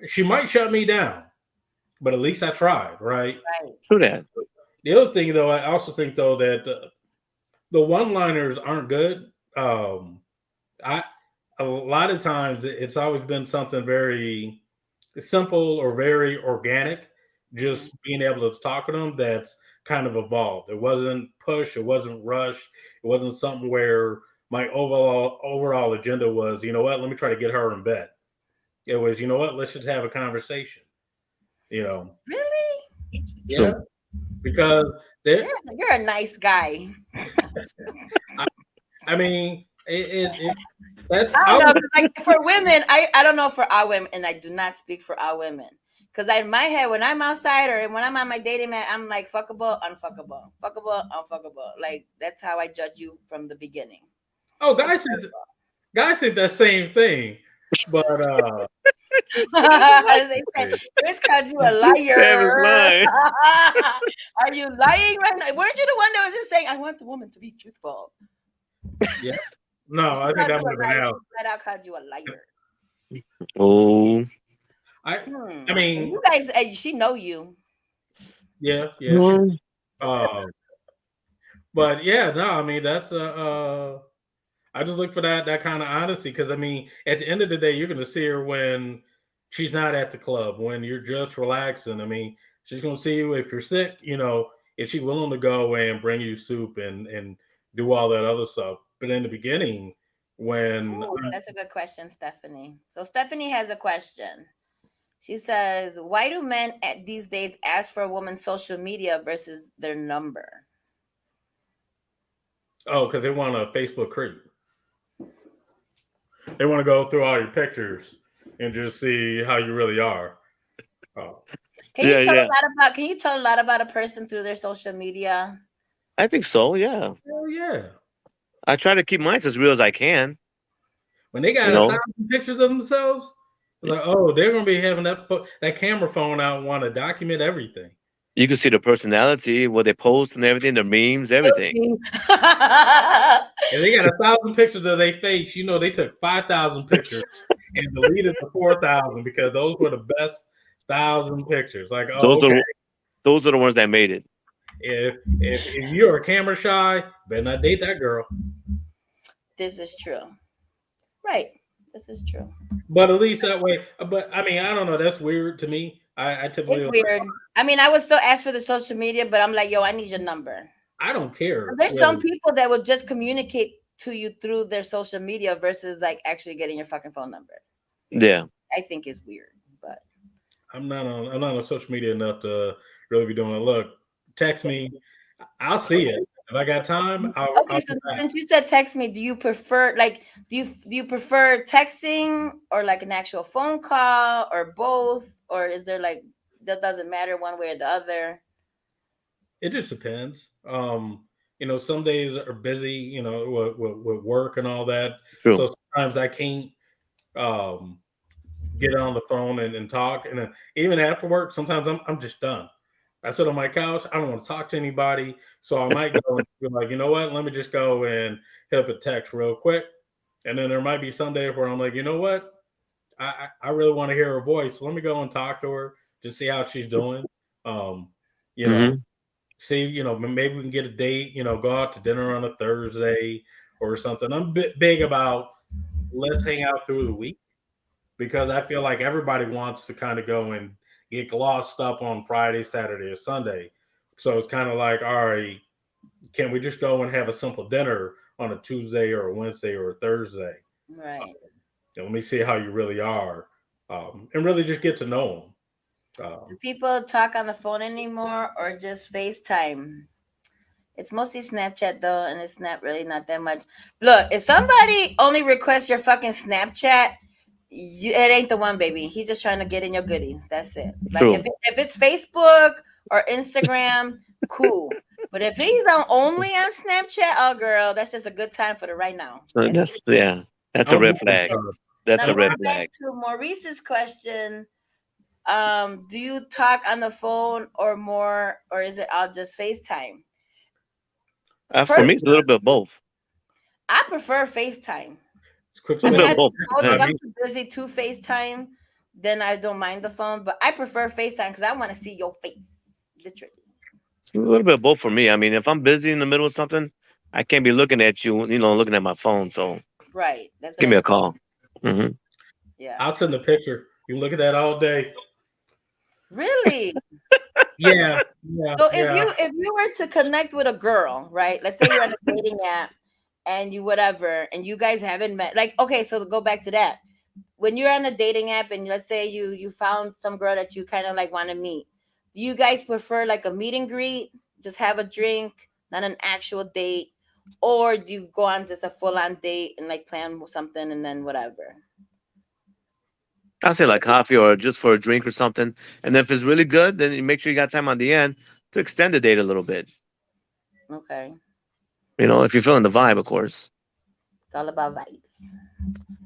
[SPEAKER 3] she might shut me down, but at least I tried, right?
[SPEAKER 1] Right.
[SPEAKER 2] true that.
[SPEAKER 3] The other thing, though, I also think though that the one-liners aren't good. I A lot of times it's always been something very simple or very organic.
[SPEAKER 1] Mhm.
[SPEAKER 3] Just being able to talk to them that's kind of evolved. It wasn't push. It wasn't rush. It wasn't something where my overall agenda was, you know what, let me try to get her in bed. It was, you know what, let's just have a conversation. You know,
[SPEAKER 1] Really?
[SPEAKER 3] yeah,
[SPEAKER 2] True.
[SPEAKER 3] because there.
[SPEAKER 1] You're a nice guy.
[SPEAKER 3] I, I mean, that's
[SPEAKER 1] I
[SPEAKER 3] I
[SPEAKER 1] don't know,
[SPEAKER 3] was
[SPEAKER 1] 'cause, like for women, I don't know for our women, and I do not speak for our women. Because in my head, when I'm outside or when I'm on my dating mat, I'm like fuckable, unfuckable, fuckable, unfuckable. Like that's how I judge you from the beginning.
[SPEAKER 3] oh
[SPEAKER 1] Like,
[SPEAKER 3] guys said that same thing, but
[SPEAKER 1] they said,
[SPEAKER 2] Hey,
[SPEAKER 1] Chris called you a
[SPEAKER 2] Sam is
[SPEAKER 1] liar.
[SPEAKER 2] lying.
[SPEAKER 1] Are you lying right now? Weren't you the one that was just saying, I want the woman to be truthful?
[SPEAKER 3] yeah, no,
[SPEAKER 1] She
[SPEAKER 3] I think
[SPEAKER 1] called
[SPEAKER 3] that
[SPEAKER 1] you a
[SPEAKER 3] would have been
[SPEAKER 1] liar.
[SPEAKER 3] out.
[SPEAKER 1] She flat out called you a liar.
[SPEAKER 2] Oh,
[SPEAKER 3] I I
[SPEAKER 1] Hmm. And
[SPEAKER 3] mean,
[SPEAKER 1] you guys, she know you.
[SPEAKER 3] yeah, yeah.
[SPEAKER 2] well,
[SPEAKER 3] Uh, but yeah, no, I mean that's I just look for that kind of honesty because I mean, at the end of the day, you're going to see her when she's not at the club, when you're just relaxing. I mean, she's going to see you if you're sick. You know, if she's willing to go and bring you soup and do all that other stuff. But in the beginning, when
[SPEAKER 1] Oh, that's a good question, Stephanie. So Stephanie has a question. She says, "Why do men these days ask for a woman's social media versus their number?"
[SPEAKER 3] oh, because they want a Facebook creep, they want to go through all your pictures and just see how you really are. Oh,
[SPEAKER 2] yeah, yeah.
[SPEAKER 1] Can you tell a lot about a person through their social media?
[SPEAKER 2] I think so. Yeah,
[SPEAKER 3] hell yeah!
[SPEAKER 2] I try to keep mine as real as I can.
[SPEAKER 3] When they
[SPEAKER 2] You
[SPEAKER 3] got a
[SPEAKER 2] know,
[SPEAKER 3] thousand pictures of themselves, like, oh, they're gonna be having that camera phone out and want to document everything.
[SPEAKER 2] you can see the personality, what they post, and everything, their memes, everything.
[SPEAKER 3] And they got a thousand pictures of their face. You know, they took 5,000 pictures and deleted the 4,000 because those were the best thousand pictures. Like, oh,
[SPEAKER 2] Those
[SPEAKER 3] okay.
[SPEAKER 2] are those are the ones that made it.
[SPEAKER 3] If you're a camera shy, better not date that girl.
[SPEAKER 1] This is true. Right. This is true.
[SPEAKER 3] But at least that way. But I mean, I don't know. That's weird to me. I typically
[SPEAKER 1] It's
[SPEAKER 3] don't.
[SPEAKER 1] weird. I mean, I would still ask for the social media, but I'm like, yo, I need your number.
[SPEAKER 3] I don't care
[SPEAKER 1] There's some
[SPEAKER 3] really.
[SPEAKER 1] people that will just communicate to you through their social media versus like actually getting your fucking phone number.
[SPEAKER 2] Yeah.
[SPEAKER 1] I think is weird, but
[SPEAKER 3] I'm not on social media enough to really be doing it. Look, text me. I'll see it. If I got time,
[SPEAKER 1] Okay,
[SPEAKER 3] I'll
[SPEAKER 1] so
[SPEAKER 3] get back.
[SPEAKER 1] since you said text me, do you prefer like do you prefer texting or like an actual phone call or both, or is there like that doesn't matter one way or the other?
[SPEAKER 3] It just depends. Some days are busy, with work and all that.
[SPEAKER 2] True.
[SPEAKER 3] So sometimes I can't um, get on the phone and talk. And then even after work, sometimes I'm just done. I sit on my couch. I don't want to talk to anybody. So I might go and be like, you know what? Let me just go and hit up a text real quick. And then there might be some days where I'm like, you know what? I really want to hear her voice. So let me go and talk to her to see how she's doing. Um, you know,
[SPEAKER 2] Hmm.
[SPEAKER 3] see, maybe we can get a date, go out to dinner on a Thursday or something. I'm big about let's hang out through the week because I feel like everybody wants to kind of go and get glossed up on Friday, Saturday, or Sunday. So it's kind of like, all right, can we just go and have a simple dinner on a Tuesday or a Wednesday or a Thursday?
[SPEAKER 1] Right.
[SPEAKER 3] And let me see how you really are, and really just get to know them.
[SPEAKER 1] Do people talk on the phone anymore or just FaceTime? It's mostly Snapchat though, and it's not really not that much. Look, if somebody only requests your fucking Snapchat, it ain't the one, baby. He's just trying to get in your goodies. That's it. Like
[SPEAKER 2] True.
[SPEAKER 1] if it's Facebook or Instagram, cool. But if he's on only on Snapchat, oh girl, that's just a good time for the right now.
[SPEAKER 2] So
[SPEAKER 1] That's
[SPEAKER 2] that's yeah. That's a
[SPEAKER 3] I'm
[SPEAKER 2] red
[SPEAKER 3] more,
[SPEAKER 2] flag.
[SPEAKER 1] it.
[SPEAKER 2] That's
[SPEAKER 1] Now
[SPEAKER 2] a red
[SPEAKER 1] going back
[SPEAKER 2] flag.
[SPEAKER 1] to Maurice's question, do you talk on the phone or more, or is it all just FaceTime?
[SPEAKER 2] For me,
[SPEAKER 1] Personally,
[SPEAKER 2] it's a little bit of both.
[SPEAKER 1] I prefer FaceTime.
[SPEAKER 3] it's a quick
[SPEAKER 2] A
[SPEAKER 1] I
[SPEAKER 2] little
[SPEAKER 1] mean,
[SPEAKER 2] bit
[SPEAKER 3] way.
[SPEAKER 2] of
[SPEAKER 1] I
[SPEAKER 2] both.
[SPEAKER 1] told you
[SPEAKER 2] Yeah.
[SPEAKER 1] if
[SPEAKER 3] I
[SPEAKER 1] I'm
[SPEAKER 3] mean,
[SPEAKER 1] too busy to FaceTime, then I don't mind the phone. But I prefer FaceTime because I want to see your face, literally.
[SPEAKER 2] It's a little bit of both for me. I mean, if I'm busy in the middle of something, I can't be looking at you, looking at my phone. So
[SPEAKER 1] Right. That's what
[SPEAKER 2] give
[SPEAKER 1] I
[SPEAKER 2] me a
[SPEAKER 1] said.
[SPEAKER 2] call. Hmm.
[SPEAKER 1] Yeah.
[SPEAKER 3] I'll send a picture. You look at that all day.
[SPEAKER 1] Really?
[SPEAKER 3] Yeah, yeah,
[SPEAKER 1] So if
[SPEAKER 3] yeah.
[SPEAKER 1] you were to connect with a girl, right? Let's say you're on a dating app and you whatever, and you guys haven't met. Like, okay, so to go back to that, when you're on a dating app and let's say you found some girl that you kind of like want to meet, do you guys prefer like a meet and greet, just have a drink, not an actual date, or do you go on just a full on date and like plan something and then whatever?
[SPEAKER 2] I'll say like coffee or just for a drink or something. And if it's really good, then you make sure you got time on the end to extend the date a little bit.
[SPEAKER 1] Okay,
[SPEAKER 2] If you're feeling the vibe, of course.
[SPEAKER 1] it's all about vibes.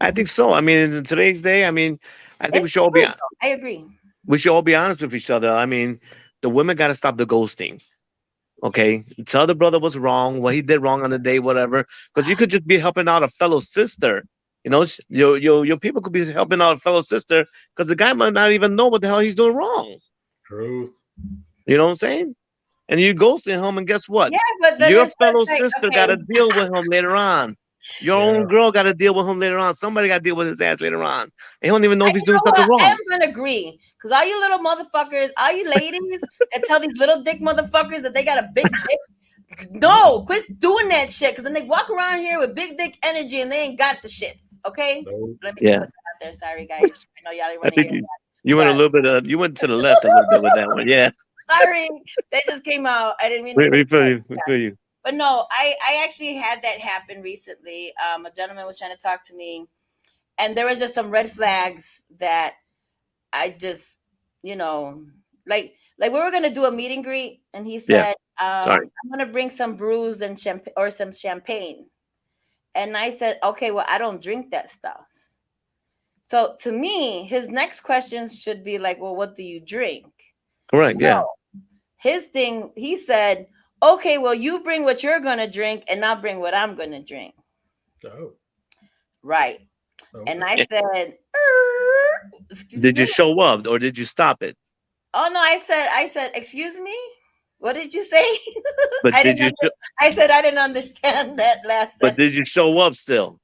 [SPEAKER 2] I think so. I mean, in today's day, I mean, I think
[SPEAKER 1] It's true though. I agree.
[SPEAKER 2] we should all be honest with each other. I mean, the women got to stop the ghosting. Okay, tell the brother what's wrong, what he did wrong on the day, whatever. Because you could just be helping out a fellow sister. Your people could be helping out a fellow sister because the guy might not even know what the hell he's doing wrong.
[SPEAKER 3] Truth.
[SPEAKER 2] You know what I'm saying? And you ghosting him, and guess what?
[SPEAKER 1] Yeah, but then
[SPEAKER 2] Your
[SPEAKER 1] it's
[SPEAKER 2] fellow
[SPEAKER 1] like
[SPEAKER 2] sister got
[SPEAKER 1] okay,
[SPEAKER 2] to deal with him later on. Your
[SPEAKER 3] Yeah.
[SPEAKER 2] own girl got to deal with him later on. Somebody got to deal with his ass later on. And he don't even know if he's
[SPEAKER 1] you
[SPEAKER 2] doing
[SPEAKER 1] know
[SPEAKER 2] something
[SPEAKER 1] what? I am
[SPEAKER 2] wrong.
[SPEAKER 1] gonna agree. Cause all you little motherfuckers, all you ladies that tell these little dick motherfuckers that they got a big dick. No, quit doing that shit. Cause then they walk around here with big dick energy and they ain't got the shits. Okay?
[SPEAKER 3] No.
[SPEAKER 1] Let me just
[SPEAKER 2] Yeah,
[SPEAKER 1] put that out there. Sorry guys. I know y'all didn't
[SPEAKER 2] I
[SPEAKER 1] want to
[SPEAKER 2] think
[SPEAKER 1] hear
[SPEAKER 2] you went a
[SPEAKER 1] that.
[SPEAKER 2] little bit. You went to the left a little bit with that one. Yeah,
[SPEAKER 1] But sorry, that just came out. I didn't mean to put
[SPEAKER 2] we feel
[SPEAKER 1] that.
[SPEAKER 2] you. We feel you.
[SPEAKER 1] But no, I actually had that happen recently. A gentleman was trying to talk to me and there was just some red flags that I just, you know, like we were gonna do a meet and greet, and he
[SPEAKER 2] Yeah.
[SPEAKER 1] said,
[SPEAKER 2] Sorry.
[SPEAKER 1] "I'm gonna bring some brews and champagne or some champagne." And I said, "Okay, well, I don't drink that stuff." So to me, his next questions should be like, "Well, what do you drink?"
[SPEAKER 2] Correct. Yeah.
[SPEAKER 1] No, his thing, he said, "Okay, well, you bring what you're gonna drink, and I'll bring what I'm gonna drink."
[SPEAKER 3] Oh.
[SPEAKER 1] Right. And
[SPEAKER 3] Okay.
[SPEAKER 1] I
[SPEAKER 2] Eh,
[SPEAKER 1] said,
[SPEAKER 2] Did
[SPEAKER 1] you
[SPEAKER 2] you show up or did you stop it?
[SPEAKER 1] Oh no, I said, excuse me? What did you say?
[SPEAKER 2] But
[SPEAKER 1] I
[SPEAKER 2] did
[SPEAKER 1] didn't
[SPEAKER 2] you?
[SPEAKER 1] under, I said I didn't understand that last
[SPEAKER 2] But
[SPEAKER 1] sentence.
[SPEAKER 2] did you show up still?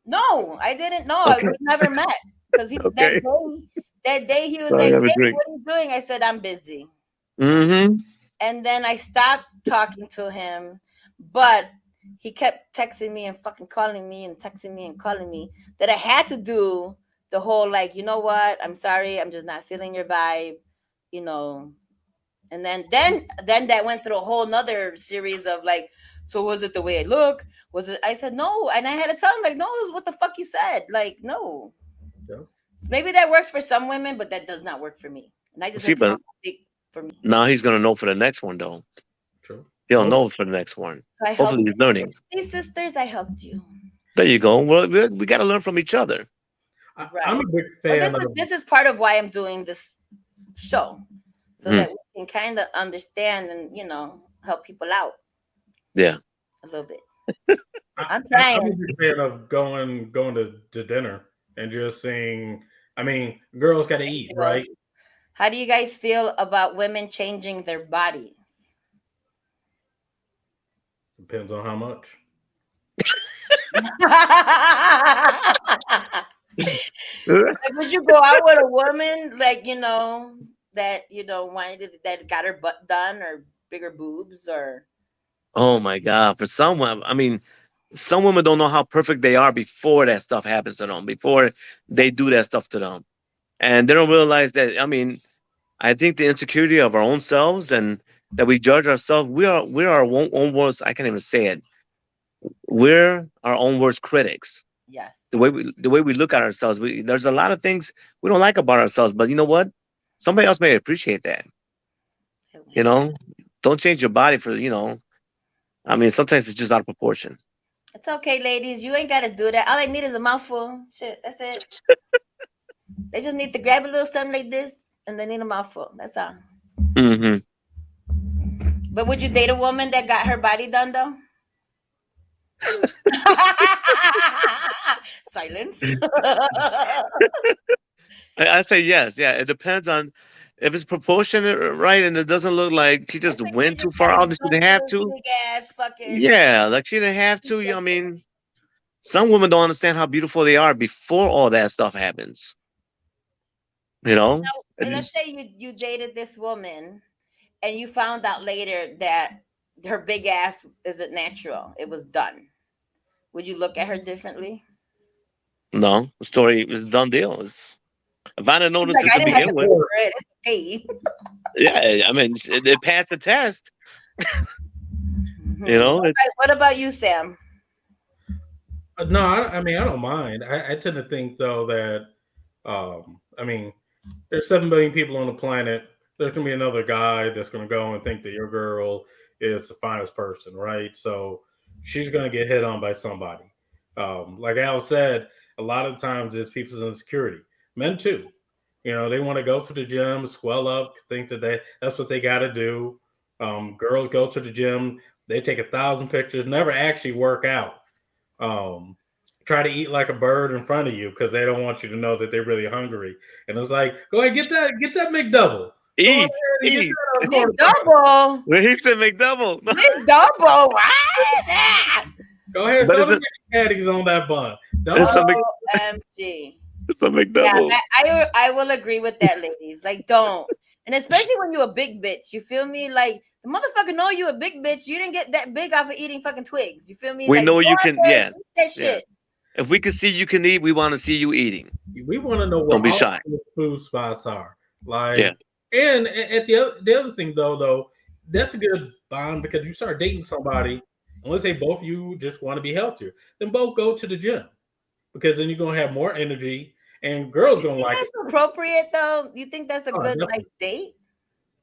[SPEAKER 1] No, I didn't know.
[SPEAKER 2] Okay.
[SPEAKER 1] We never met. Because he
[SPEAKER 2] Okay.
[SPEAKER 1] that day he was
[SPEAKER 2] So I
[SPEAKER 1] like,
[SPEAKER 2] have a
[SPEAKER 1] "Hey,
[SPEAKER 2] drink.
[SPEAKER 1] what are you doing?" I said, "I'm busy."
[SPEAKER 2] Mm-hmm.
[SPEAKER 1] And then I stopped talking to him, but he kept texting me and fucking calling me and texting me and calling me that I had to do the whole like, you know what? I'm sorry, I'm just not feeling your vibe, you know, and then that went through a whole nother series of like, So was it the way it looked? Was it? I said no, and I had to tell him like, no, it was what the fuck you said. Like, no.
[SPEAKER 3] Yeah,
[SPEAKER 1] Maybe that works for some women, but that does not work for me. And I just
[SPEAKER 2] See,
[SPEAKER 1] had to tell him
[SPEAKER 2] but
[SPEAKER 1] big for me.
[SPEAKER 2] now he's gonna know for the next one, though.
[SPEAKER 3] true.
[SPEAKER 2] He'll
[SPEAKER 3] Oh,
[SPEAKER 2] know for the next one.
[SPEAKER 1] So I
[SPEAKER 2] Hopefully,
[SPEAKER 1] helped.
[SPEAKER 2] he's learning.
[SPEAKER 1] See, sisters, I helped you.
[SPEAKER 2] There you go. Well, we got to learn from each other.
[SPEAKER 3] I'm
[SPEAKER 1] Right.
[SPEAKER 3] a big
[SPEAKER 1] Well,
[SPEAKER 3] fan of.
[SPEAKER 1] this is part of why I'm doing this show, so
[SPEAKER 2] Mm,
[SPEAKER 1] that we can kind of understand and help people out
[SPEAKER 2] yeah.
[SPEAKER 1] a little bit.
[SPEAKER 3] I,
[SPEAKER 1] I'm
[SPEAKER 3] I'm a
[SPEAKER 1] trying.
[SPEAKER 3] big fan of going to dinner and just seeing. I mean, girls got to eat, right?
[SPEAKER 1] How do you guys feel about women changing their bodies?
[SPEAKER 3] Depends on how much.
[SPEAKER 1] Like, would you go out with a woman like that wanted that got her butt done or bigger boobs or
[SPEAKER 2] Oh my God. For someone, I mean, some women don't know how perfect they are before that stuff happens to them, before they do that stuff to them. And they don't realize that, I mean, I think the insecurity of our own selves and that we judge ourselves, we are our own worst, I can't even say it. We're our own worst critics.
[SPEAKER 1] yes.
[SPEAKER 2] The way we look at ourselves, there's a lot of things we don't like about ourselves, but you know what? Somebody else may appreciate that. You know, don't change your body for, I mean, sometimes it's just out of proportion.
[SPEAKER 1] It's okay, ladies. You ain't gotta do that. All they need is a mouthful. Shit, that's it. They just need to grab a little something like this and they need a mouthful. That's all.
[SPEAKER 2] Hmm.
[SPEAKER 1] But would you date a woman that got her body done though? Silence.
[SPEAKER 2] I say yes. Yeah, it depends on if it's proportionate, right, and it doesn't look like she
[SPEAKER 1] It's
[SPEAKER 2] just
[SPEAKER 1] like she
[SPEAKER 2] went too
[SPEAKER 1] just
[SPEAKER 2] far
[SPEAKER 1] gotta
[SPEAKER 2] out
[SPEAKER 1] be
[SPEAKER 2] that she
[SPEAKER 1] bumping
[SPEAKER 2] didn't have
[SPEAKER 1] this
[SPEAKER 2] to.
[SPEAKER 1] big ass fucking.
[SPEAKER 2] Yeah, like she didn't have to. I mean, some women don't understand how beautiful they are before all that stuff happens. You know,
[SPEAKER 1] Now,
[SPEAKER 2] it
[SPEAKER 1] let's
[SPEAKER 2] is
[SPEAKER 1] say you dated this woman and you found out later that her big ass isn't natural. It was done. Would you look at her differently?
[SPEAKER 2] no the story is a done deal. If I didn't notice
[SPEAKER 1] Like
[SPEAKER 2] it
[SPEAKER 1] I
[SPEAKER 2] to
[SPEAKER 1] didn't have
[SPEAKER 2] begin
[SPEAKER 1] to
[SPEAKER 2] with,
[SPEAKER 1] pay for it. It's okay.
[SPEAKER 2] yeah, I mean, it passed the test. You
[SPEAKER 1] Mhm.
[SPEAKER 2] know,
[SPEAKER 1] What about you, Sam?
[SPEAKER 3] No, I mean I don't mind. I tend to think though that I mean there's 7 billion people on the planet. There's gonna be another guy that's gonna go and think that your girl is the finest person, right? So she's gonna get hit on by somebody. Like Al said, a lot of times it's people's insecurity. Men too. They want to go to the gym, swell up, think that that's what they got to do. Girls go to the gym, they take 1,000 pictures, never actually work out. Um, Try to eat like a bird in front of you because they don't want you to know that they're really hungry. And it's like, go ahead, get that McDouble. Go ahead
[SPEAKER 2] eat,
[SPEAKER 3] and get
[SPEAKER 2] eat.
[SPEAKER 3] that on quarter pounder.
[SPEAKER 1] McDouble.
[SPEAKER 2] When he said McDouble,
[SPEAKER 1] McDouble. What?
[SPEAKER 3] Go ahead,
[SPEAKER 2] but
[SPEAKER 3] throw
[SPEAKER 2] it's
[SPEAKER 3] the
[SPEAKER 2] a,
[SPEAKER 3] Mickey patties on that bun.
[SPEAKER 2] it's
[SPEAKER 3] Don't.
[SPEAKER 2] a,
[SPEAKER 1] OMG.
[SPEAKER 2] it's a
[SPEAKER 1] Yeah,
[SPEAKER 2] McDouble.
[SPEAKER 1] I will agree with that, ladies. Like, don't. And especially when you're a big bitch. You feel me? Like, the motherfucker know you a big bitch. You didn't get that big off of eating fucking twigs. You feel me?
[SPEAKER 2] We
[SPEAKER 1] Like,
[SPEAKER 2] know
[SPEAKER 1] go
[SPEAKER 2] you
[SPEAKER 1] out
[SPEAKER 2] can.
[SPEAKER 1] there and
[SPEAKER 2] Yeah,
[SPEAKER 1] eat that
[SPEAKER 2] yeah.
[SPEAKER 1] shit.
[SPEAKER 2] If we can see you can eat, we want to see you eating.
[SPEAKER 3] We want to know
[SPEAKER 2] Don't
[SPEAKER 3] where
[SPEAKER 2] be
[SPEAKER 3] all
[SPEAKER 2] shy.
[SPEAKER 3] the food spots are.
[SPEAKER 2] Yeah.
[SPEAKER 3] Like, and at the other thing though, that's a good bond because you start dating somebody, and let's say both of you just want to be healthier, then both go to the gym because then you're gonna have more energy, and girls
[SPEAKER 1] You
[SPEAKER 3] gonna
[SPEAKER 1] think
[SPEAKER 3] like it.
[SPEAKER 1] that's appropriate though? You think that's a
[SPEAKER 3] Oh,
[SPEAKER 1] good like
[SPEAKER 3] definitely.
[SPEAKER 1] date?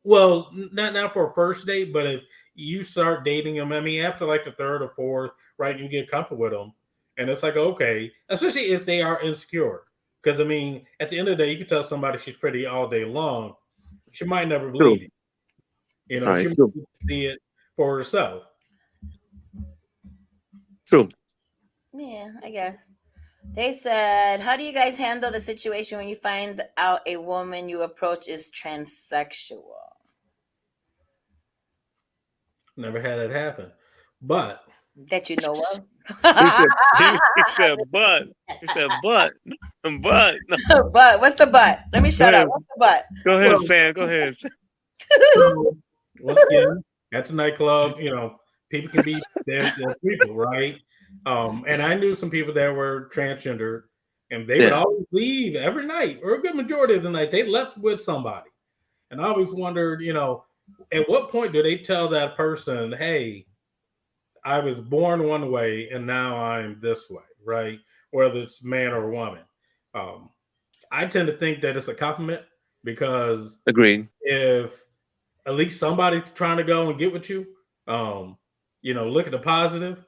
[SPEAKER 3] Well, not for a first date, but if you start dating them, I mean, after like the third or fourth, right, you get comfortable with them, and it's like okay, especially if they are insecure, because I mean, at the end of the day, you can tell somebody she's pretty all day long, she might never
[SPEAKER 2] True.
[SPEAKER 3] believe it.
[SPEAKER 2] All
[SPEAKER 3] She
[SPEAKER 2] right.
[SPEAKER 3] might
[SPEAKER 2] True.
[SPEAKER 3] see it for herself.
[SPEAKER 2] True.
[SPEAKER 1] Yeah, I guess. They said, how do you guys handle the situation when you find out a woman you approach is transsexual?
[SPEAKER 3] Never had it happen, but
[SPEAKER 1] That you know of?
[SPEAKER 2] He said. He said, but. He said, but. No.
[SPEAKER 1] But what's the but? Let me
[SPEAKER 2] Go
[SPEAKER 1] shut up.
[SPEAKER 2] ahead.
[SPEAKER 1] What's the but?
[SPEAKER 2] Go ahead,
[SPEAKER 3] well,
[SPEAKER 2] Sam. Go ahead.
[SPEAKER 3] so, once again, at the nightclub, people can be they're people, right? And I knew some people that were transgender, and they would
[SPEAKER 2] Yeah.
[SPEAKER 3] always leave every night, or a good majority of the night. They left with somebody, and I always wondered, at what point do they tell that person, "Hey, I was born one way and now I'm this way, right? Whether it's man or woman. Um, I tend to think that it's a compliment because
[SPEAKER 2] Agreed.
[SPEAKER 3] if at least somebody's trying to go and get with you, um, look at the positive.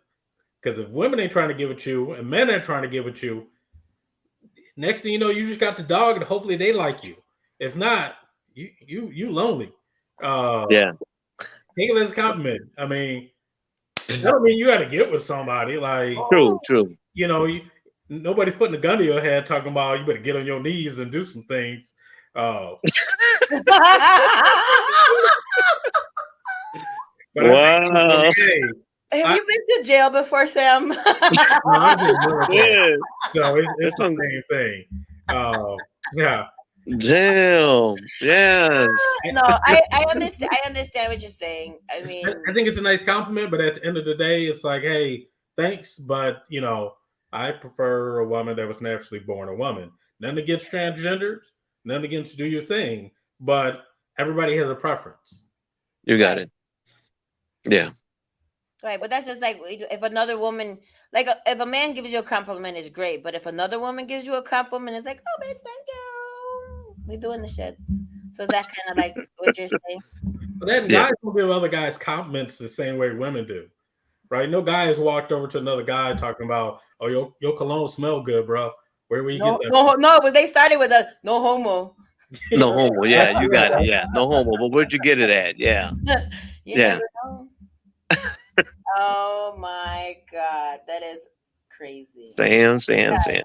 [SPEAKER 3] Because if women ain't trying to get with you and men ain't trying to get with you, next thing you know, you just got the dog, and hopefully they like you. If not, you lonely. Uh,
[SPEAKER 2] Yeah.
[SPEAKER 3] Take it as a compliment. I mean, that don't mean you got to get with somebody. Like,
[SPEAKER 2] True. True.
[SPEAKER 3] you know, you, nobody's putting a gun to your head talking about you better get on your knees and do some things. Uh, but I think,
[SPEAKER 2] Wow.
[SPEAKER 3] hey,
[SPEAKER 1] Have
[SPEAKER 3] I,
[SPEAKER 1] you been to jail before, Sam?
[SPEAKER 3] no, I was in the military,
[SPEAKER 2] Yeah.
[SPEAKER 3] so it's
[SPEAKER 2] That's
[SPEAKER 3] the
[SPEAKER 2] some
[SPEAKER 3] same thing. Yeah,
[SPEAKER 2] damn. Yes.
[SPEAKER 1] No, I understand. I understand what you're saying. I
[SPEAKER 3] I
[SPEAKER 1] mean,
[SPEAKER 3] think it's a nice compliment, but at the end of the day, it's like, hey, thanks, but I prefer a woman that was naturally born a woman. Nothing against transgenders, nothing against do your thing, but everybody has a preference.
[SPEAKER 2] You got
[SPEAKER 1] right,
[SPEAKER 2] it. Yeah.
[SPEAKER 1] right. But that's just like if another woman, like if a man gives you a compliment, it's great. But if another woman gives you a compliment, it's like, oh, bitch, thank you. We doing the shits. So is that kind of like what you're saying?
[SPEAKER 3] But then
[SPEAKER 2] Yeah.
[SPEAKER 3] guys don't give other guys compliments the same way women do, right? No guy has walked over to another guy talking about, oh, your cologne smell good, bro. Where you get
[SPEAKER 1] No,
[SPEAKER 3] that
[SPEAKER 1] no, no. But they started with a no homo.
[SPEAKER 3] from?
[SPEAKER 2] No homo. Yeah, you got it. Yeah. No homo. But where'd you get it at? Yeah.
[SPEAKER 1] You
[SPEAKER 2] Yeah.
[SPEAKER 1] never know. Oh my god, that is crazy.
[SPEAKER 2] Sam.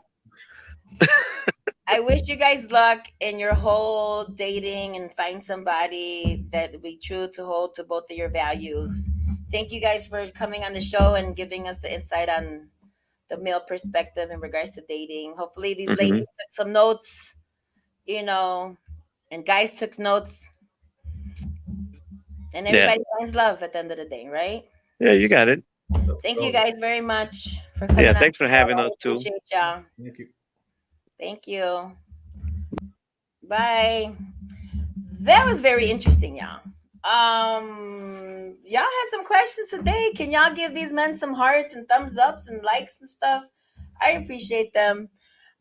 [SPEAKER 1] I wish you guys luck in your whole dating and find somebody that will be true to hold to both of your values. Thank you guys for coming on the show and giving us the insight on the male perspective in regards to dating. Hopefully, these ladies
[SPEAKER 2] Hmm.
[SPEAKER 1] took some notes, you know, and guys took notes, and
[SPEAKER 2] Yeah.
[SPEAKER 1] everybody finds love at the end of the day, right?
[SPEAKER 2] Yeah, you got it.
[SPEAKER 1] Thank you
[SPEAKER 3] So,
[SPEAKER 1] guys very much for
[SPEAKER 2] Yeah.
[SPEAKER 1] coming on
[SPEAKER 2] Thanks
[SPEAKER 1] the
[SPEAKER 2] for
[SPEAKER 1] show.
[SPEAKER 2] having
[SPEAKER 1] I
[SPEAKER 2] us too.
[SPEAKER 1] appreciate y'all.
[SPEAKER 3] thank you.
[SPEAKER 1] Thank you. Bye. That was very interesting, y'all. Y'all had some questions today. Can y'all give these men some hearts and thumbs ups and likes and stuff? I appreciate them.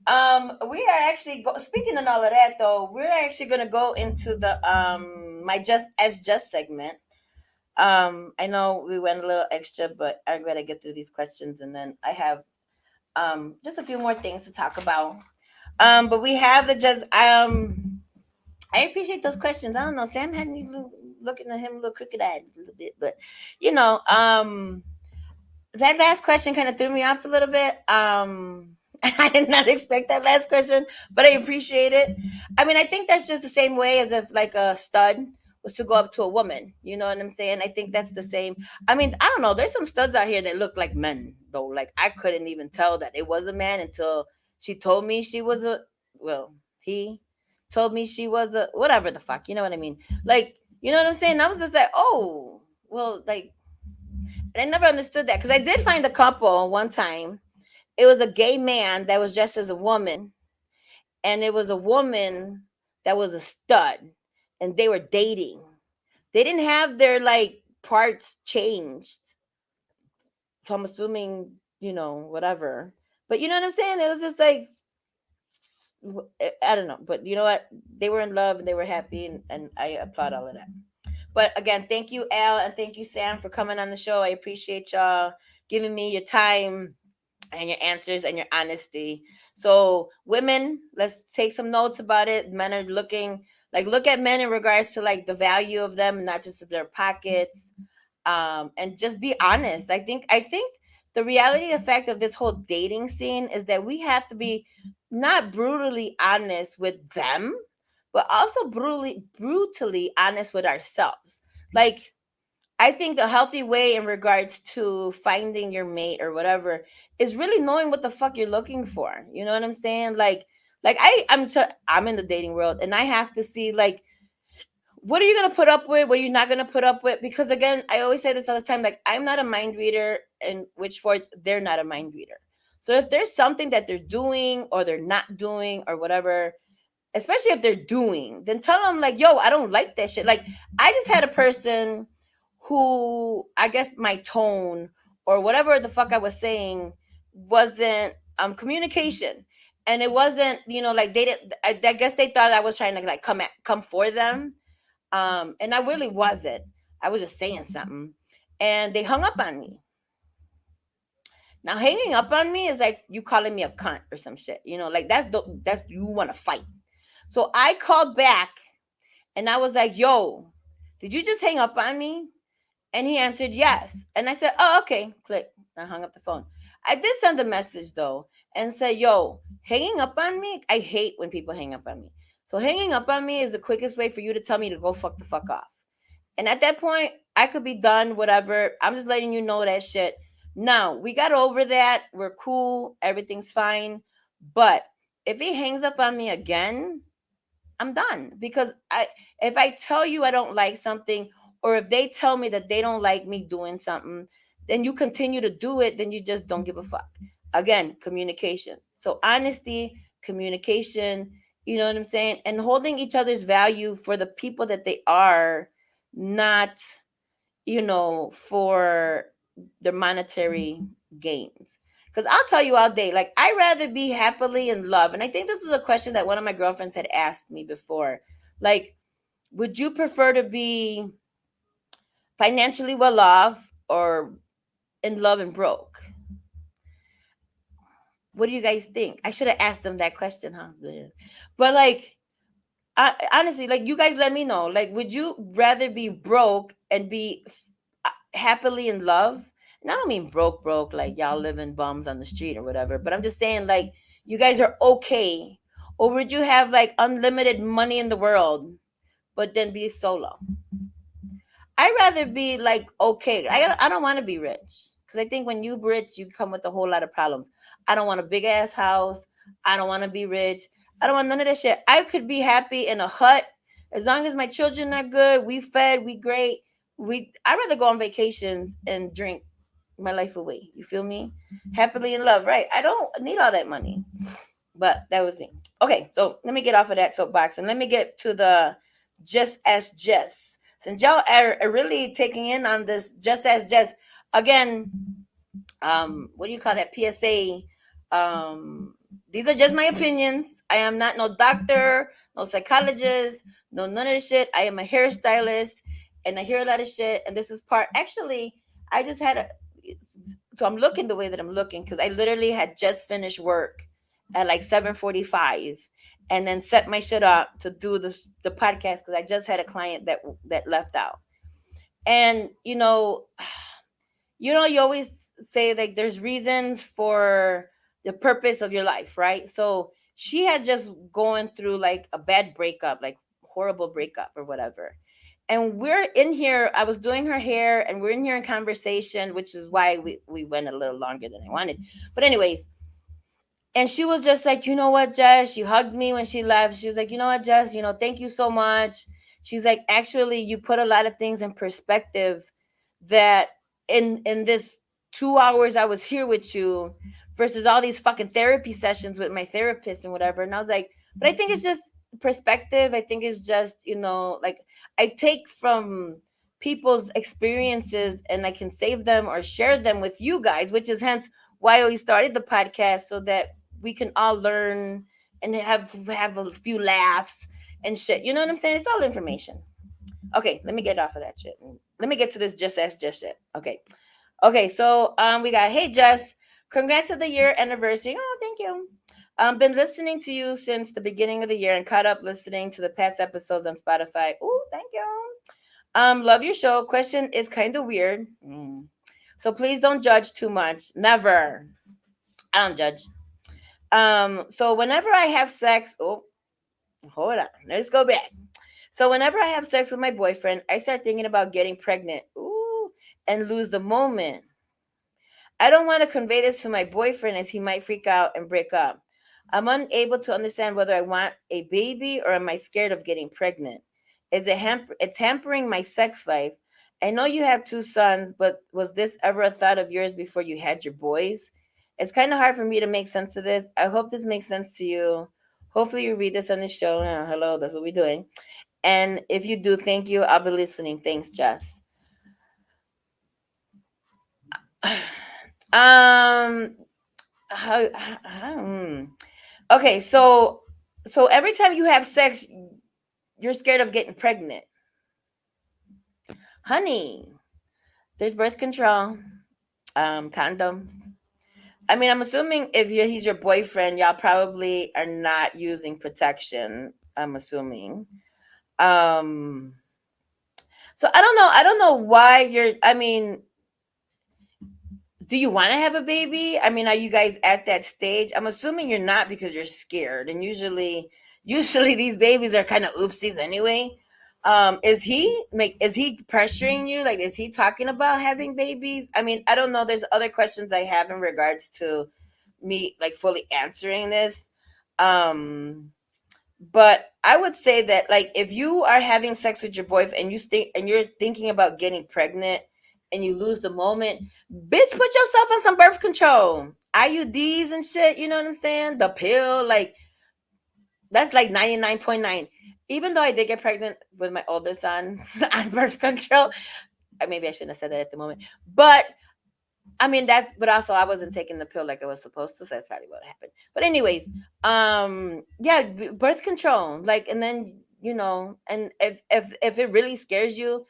[SPEAKER 1] We are actually speaking of all of that though. We're actually gonna go into the my just segment. I know we went a little extra, but I'm gonna get through these questions and then I have just a few more things to talk about. But we have the just I appreciate those questions. I don't know. Sam had me looking at him a little crooked eyed a little bit, but you know, that last question kind of threw me off a little bit. I did not expect that last question, but I appreciate it. I mean, I think that's just the same way as if like a stud was to go up to a woman. You know what I'm saying? I think that's the same. I mean, I don't know. There's some studs out here that look like men though. Like I couldn't even tell that it was a man until she told me she was a. Well, he told me she was a whatever the fuck. You know what I mean? Like you know what I'm saying? I was just like, oh, well, like and I never understood that because I did find a couple one time. It was a gay man that was dressed as a woman, and it was a woman that was a stud, and they were dating. They didn't have their like parts changed. So I'm assuming, whatever. But you know what I'm saying? It was just like I don't know. But you know what? They were in love and they were happy, and I applaud all of that. But again, thank you, Al, and thank you, Sam, for coming on the show. I appreciate y'all giving me your time and your answers and your honesty. So, women, let's take some notes about it. Men are looking look at men in regards to like the value of them, not just of their pockets. And just be honest. I think the reality, the fact of this whole dating scene is that we have to be not brutally honest with them, but also brutally honest with ourselves. Like I think the healthy way in regards to finding your mate or whatever is really knowing what the fuck you're looking for. You know what I'm saying? I'm in the dating world and I have to see like what are you gonna put up with, what you're not gonna put up with? Because again, I always say this all the time, like I'm not a mind reader, and which for they're not a mind reader. So if there's something that they're doing or they're not doing or whatever, especially if they're doing, then tell them like, yo, I don't like that shit. Like I just had a person who I guess my tone or whatever the fuck I was saying wasn't communication. And it wasn't, like they didn't. I guess they thought I was trying to like come for them, and I really wasn't. I was just saying something, and they hung up on me. Now hanging up on me is like you calling me a cunt or some shit. Like that's you want to fight. So I called back and I was like, "Yo, did you just hang up on me?" And he answered yes. And I said, "Oh, okay." Click. I hung up the phone. I did send a message though and said, "Yo, hanging up on me, I hate when people hang up on me. So hanging up on me is the quickest way for you to tell me to go fuck the fuck off." And at that point, I could be done, whatever. I'm just letting you know that shit. Now, we got over that. We're cool. Everything's fine. But if he hangs up on me again, I'm done. Because if I tell you I don't like something, or if they tell me that they don't like me doing something, then you continue to do it, then you just don't give a fuck. Again, communication. So honesty, communication, you know what I'm saying? And holding each other's value for the people that they are, not, for their monetary gains. Because I'll tell you all day, like, I'd rather be happily in love. And I think this is a question that one of my girlfriends had asked me before. Like, would you prefer to be financially well off or in love and broke? What do you guys think? I should have asked them that question, huh? But like, honestly, like, you guys let me know. Like, would you rather be broke and be happily in love? And I don't mean broke, like y'all living bums on the street or whatever. But I'm just saying, like, you guys are okay. Or would you have like unlimited money in the world, but then be solo? I'd rather be like okay. I don't want to be rich because I think when you rich, you come with a whole lot of problems. I don't want a big ass house. I don't want to be rich. I don't want none of that shit. I could be happy in a hut as long as my children are good. We fed. We great. I'd rather go on vacations and drink my life away. You feel me? Happily in love, right? I don't need all that money. But that was me. Okay, so let me get off of that soapbox and let me get to the Just Ask Jess. Since y'all are really taking in on this Just Ask Jess, again, what do you call that? PSA. Um, these are just my opinions. I am not no doctor, no psychologist, no none of this shit. I am a hairstylist and I hear a lot of shit. And this is part actually, I just had a so I'm looking the way that I'm looking because I literally had just finished work at like 7:45 and then set my shit up to do the podcast because I just had a client that left out. And you always say like there's reasons for the purpose of your life, right? So she had just going through like a bad breakup, like horrible breakup or whatever. And we're in here, I was doing her hair and we're in here in conversation, which is why we went a little longer than I wanted. But anyways, and she was just like, you know what, Jess? She hugged me when she left. She was like, you know what, Jess? Thank you so much. She's like, actually, you put a lot of things in perspective that in this 2 hours I was here with you versus all these fucking therapy sessions with my therapist and whatever. And I was like, but I think it's just perspective. I think it's just, like I take from people's experiences and I can save them or share them with you guys, which is hence why we started the podcast so that we can all learn and have a few laughs and shit. You know what I'm saying? It's all information. Okay, let me get off of that shit. Let me get to this Just Ask Jess shit. Okay. Okay, so we got, hey Jess, congrats on the year anniversary. Oh, thank you. Been listening to you since the beginning of the year and caught up listening to the past episodes on Spotify. Oh, thank you. Love your show. Question is kind of weird. So please don't judge too much. Never. I don't judge. So whenever I have sex, oh, hold on, let's go back. So whenever I have sex with my boyfriend, I start thinking about getting pregnant. Ooh, and lose the moment. I don't want to convey this to my boyfriend as he might freak out and break up. I'm unable to understand whether I want a baby or am I scared of getting pregnant. It's hampering my sex life. I know you have two sons, but was this ever a thought of yours before you had your boys? It's kind of hard for me to make sense of this. I hope this makes sense to you. Hopefully you read this on the show. Hello, that's what we're doing. And if you do, thank you. I'll be listening. Thanks, Jess. Um. Hmm. Okay. So every time you have sex, you're scared of getting pregnant, honey. There's birth control, condoms. I mean, I'm assuming if he's your boyfriend, y'all probably are not using protection. I'm assuming. Um. So I don't know. I don't know why you're. I mean, do you want to have a baby? I mean, are you guys at that stage? I'm assuming you're not because you're scared. And usually these babies are kind of oopsies anyway. Is he pressuring you? Like, is he talking about having babies? I mean, I don't know. There's other questions I have in regards to me like fully answering this. Um, but I would say that like if you are having sex with your boyfriend and you're thinking about getting pregnant and you lose the moment, bitch, put yourself on some birth control. IUDs and shit, you know what I'm saying? The pill, like that's like 99.9. Even though I did get pregnant with my oldest son on birth control, maybe I shouldn't have said that at the moment. But I mean but also I wasn't taking the pill like I was supposed to, so that's probably what happened. But anyways, yeah, birth control, like, and then and if it really scares you,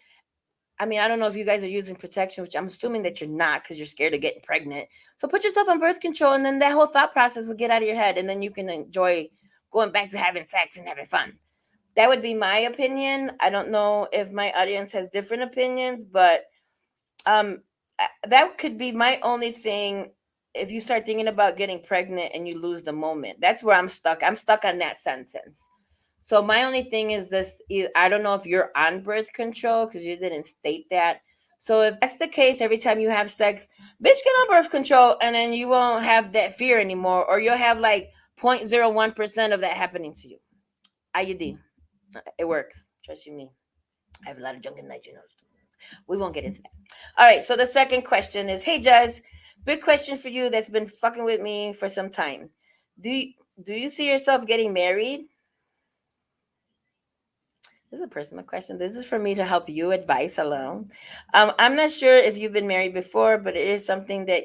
[SPEAKER 1] I mean, I don't know if you guys are using protection, which I'm assuming that you're not because you're scared of getting pregnant. So put yourself on birth control, and then that whole thought process will get out of your head, and then you can enjoy going back to having sex and having fun. That would be my opinion. I don't know if my audience has different opinions, but um that could be my only thing. If you start thinking about getting pregnant and you lose the moment, that's where I'm stuck on that sentence. So my only thing is this: I don't know if you're on birth control because you didn't state that. So if that's the case, every time you have sex, bitch, get on birth control, and then you won't have that fear anymore, or you'll have like 0.01% of that happening to you. IUD, it works. Trust you me. I have a lot of junk in night, you know. We won't get into that. All right. So the second question is, hey, Jez, big question for you that's been fucking with me for some time. Do you, do you see yourself getting married? This is a personal question. This is for me to help you advice alone. I'm not sure if you've been married before, but it is something that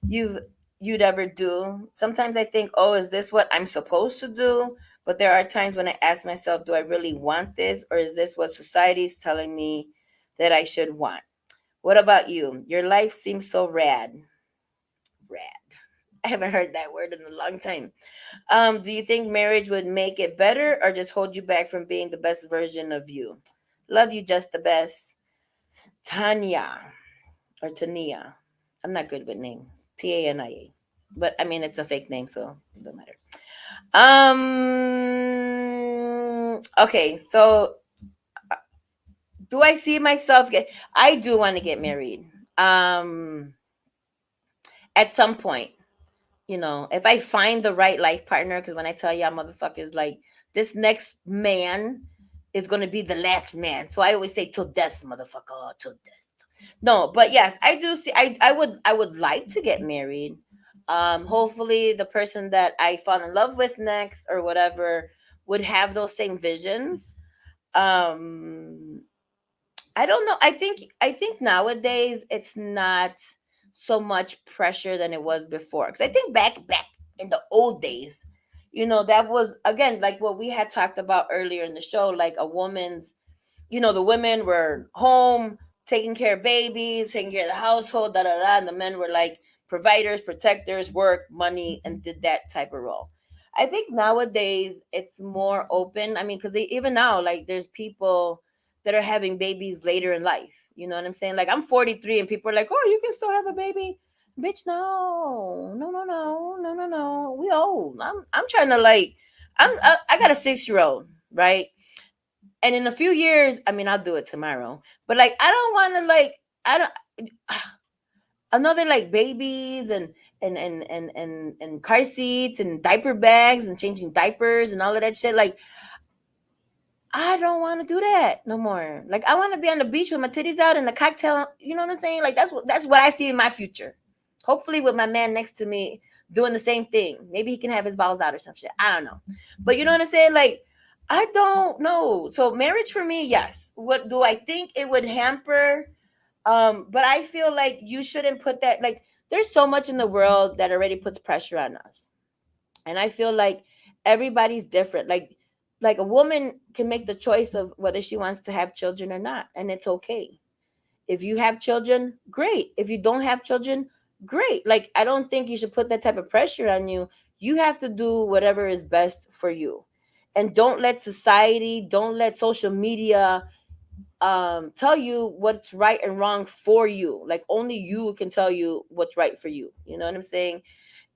[SPEAKER 1] you've you'd ever do. Sometimes I think, oh, is this what I'm supposed to do? But there are times when I ask myself, do I really want this, or is this what society's telling me that I should want? What about you? Your life seems so rad. Rad. I haven't heard that word in a long time. Do you think marriage would make it better or just hold you back from being the best version of you? Love you just the best. Tanya or Tania. I'm not good with names. Tania. But I mean it's a fake name, so it doesn't matter. Okay, so do I see myself I do want to get married. At some point, if I find the right life partner, because when I tell y'all motherfuckers, like, this next man is going to be the last man. So I always say till death, motherfucker, till death. No, but yes, I do see, I would like to get married. Hopefully the person that I fall in love with next or whatever would have those same visions. Um, I don't know. I think nowadays it's not so much pressure than it was before. Because I think back in the old days, that was again like what we had talked about earlier in the show, like a woman's, the women were home taking care of babies, taking care of the household, da da da, and the men were like providers, protectors, work, money, and did that type of role. I think nowadays it's more open. I mean, because even now, like, there's people that are having babies later in life. You know what I'm saying? Like, I'm 43, and people are like, "Oh, you can still have a baby." Bitch, no, no, no, no, no, no, no. We old. I'm trying to like, I got a 6-year-old, right? And in a few years, I mean, I'll do it tomorrow. But like, I don't want to like, I don't another like babies and car seats and diaper bags and changing diapers and all of that shit. Like, I don't want to do that no more. Like, I want to be on the beach with my titties out and a cocktail. You know what I'm saying? Like, that's what I see in my future. Hopefully, with my man next to me doing the same thing. Maybe he can have his balls out or some shit. I don't know. But you know what I'm saying? Like, I don't know. So marriage for me, yes. What do I think it would hamper? But I feel like you shouldn't put that like there's so much in the world that already puts pressure on us. And I feel like everybody's different. Like a woman can make the choice of whether she wants to have children or not, and it's okay. If you have children, great. If you don't have children, great. Like, I don't think you should put that type of pressure on you. You have to do whatever is best for you. And don't let society, don't let social media tell you what's right and wrong for you. Like, only you can tell you what's right for you. You know what I'm saying?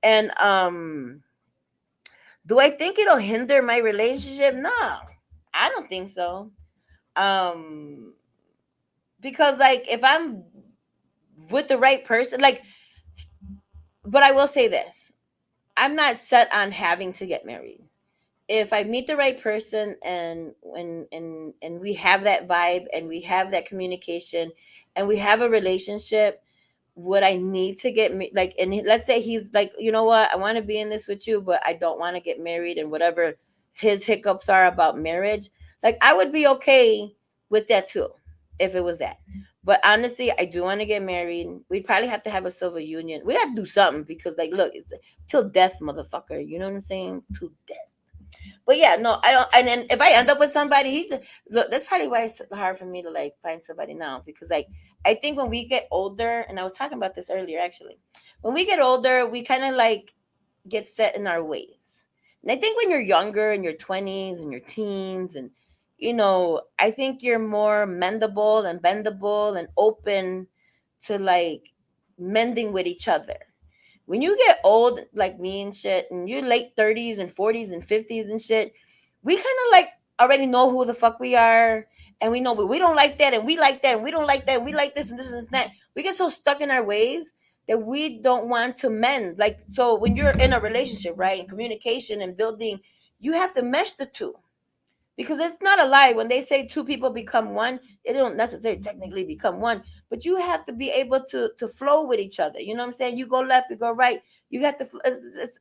[SPEAKER 1] And do I think it'll hinder my relationship? No. I don't think so. Um because, like, if I'm with the right person, like, but I will say this, I'm not set on having to get married. If I meet the right person, and and we have that vibe, and we have that communication, and we have a relationship, would I need to get like, and let's say he's like, you know what, I want to be in this with you, but I don't want to get married, and whatever his hiccups are about marriage, like, I would be okay with that too, if it was that. But honestly, I do want to get married. We'd probably have to have a civil union. We have to do something, because, like, look, it's till death, motherfucker. You know what I'm saying? To death. But yeah, no, I don't. And then if I end up with somebody, look. That's probably why it's hard for me to, like, find somebody now, because, like, I think when we get older, and I was talking about this earlier actually, when we get older, we kind of, like, get set in our ways. And I think when you're younger, in your 20s and your teens, and I think you're more mendable and bendable and open to, like, mending with each other. When you get old like me and shit, and you're late 30s and 40s and 50s and shit, we kind of, like, already know who the fuck we are, and we know, but we don't like that, and we like that, and we don't like that, and we like this and this and that. We get so stuck in our ways that we don't want to mend. Like, so when you're in a relationship, right, and communication and building, you have to mesh the two, because it's not a lie when they say two people become one. It don't necessarily technically become one, but you have to be able to flow with each other. You know what I'm saying? You go left, you go right. You got to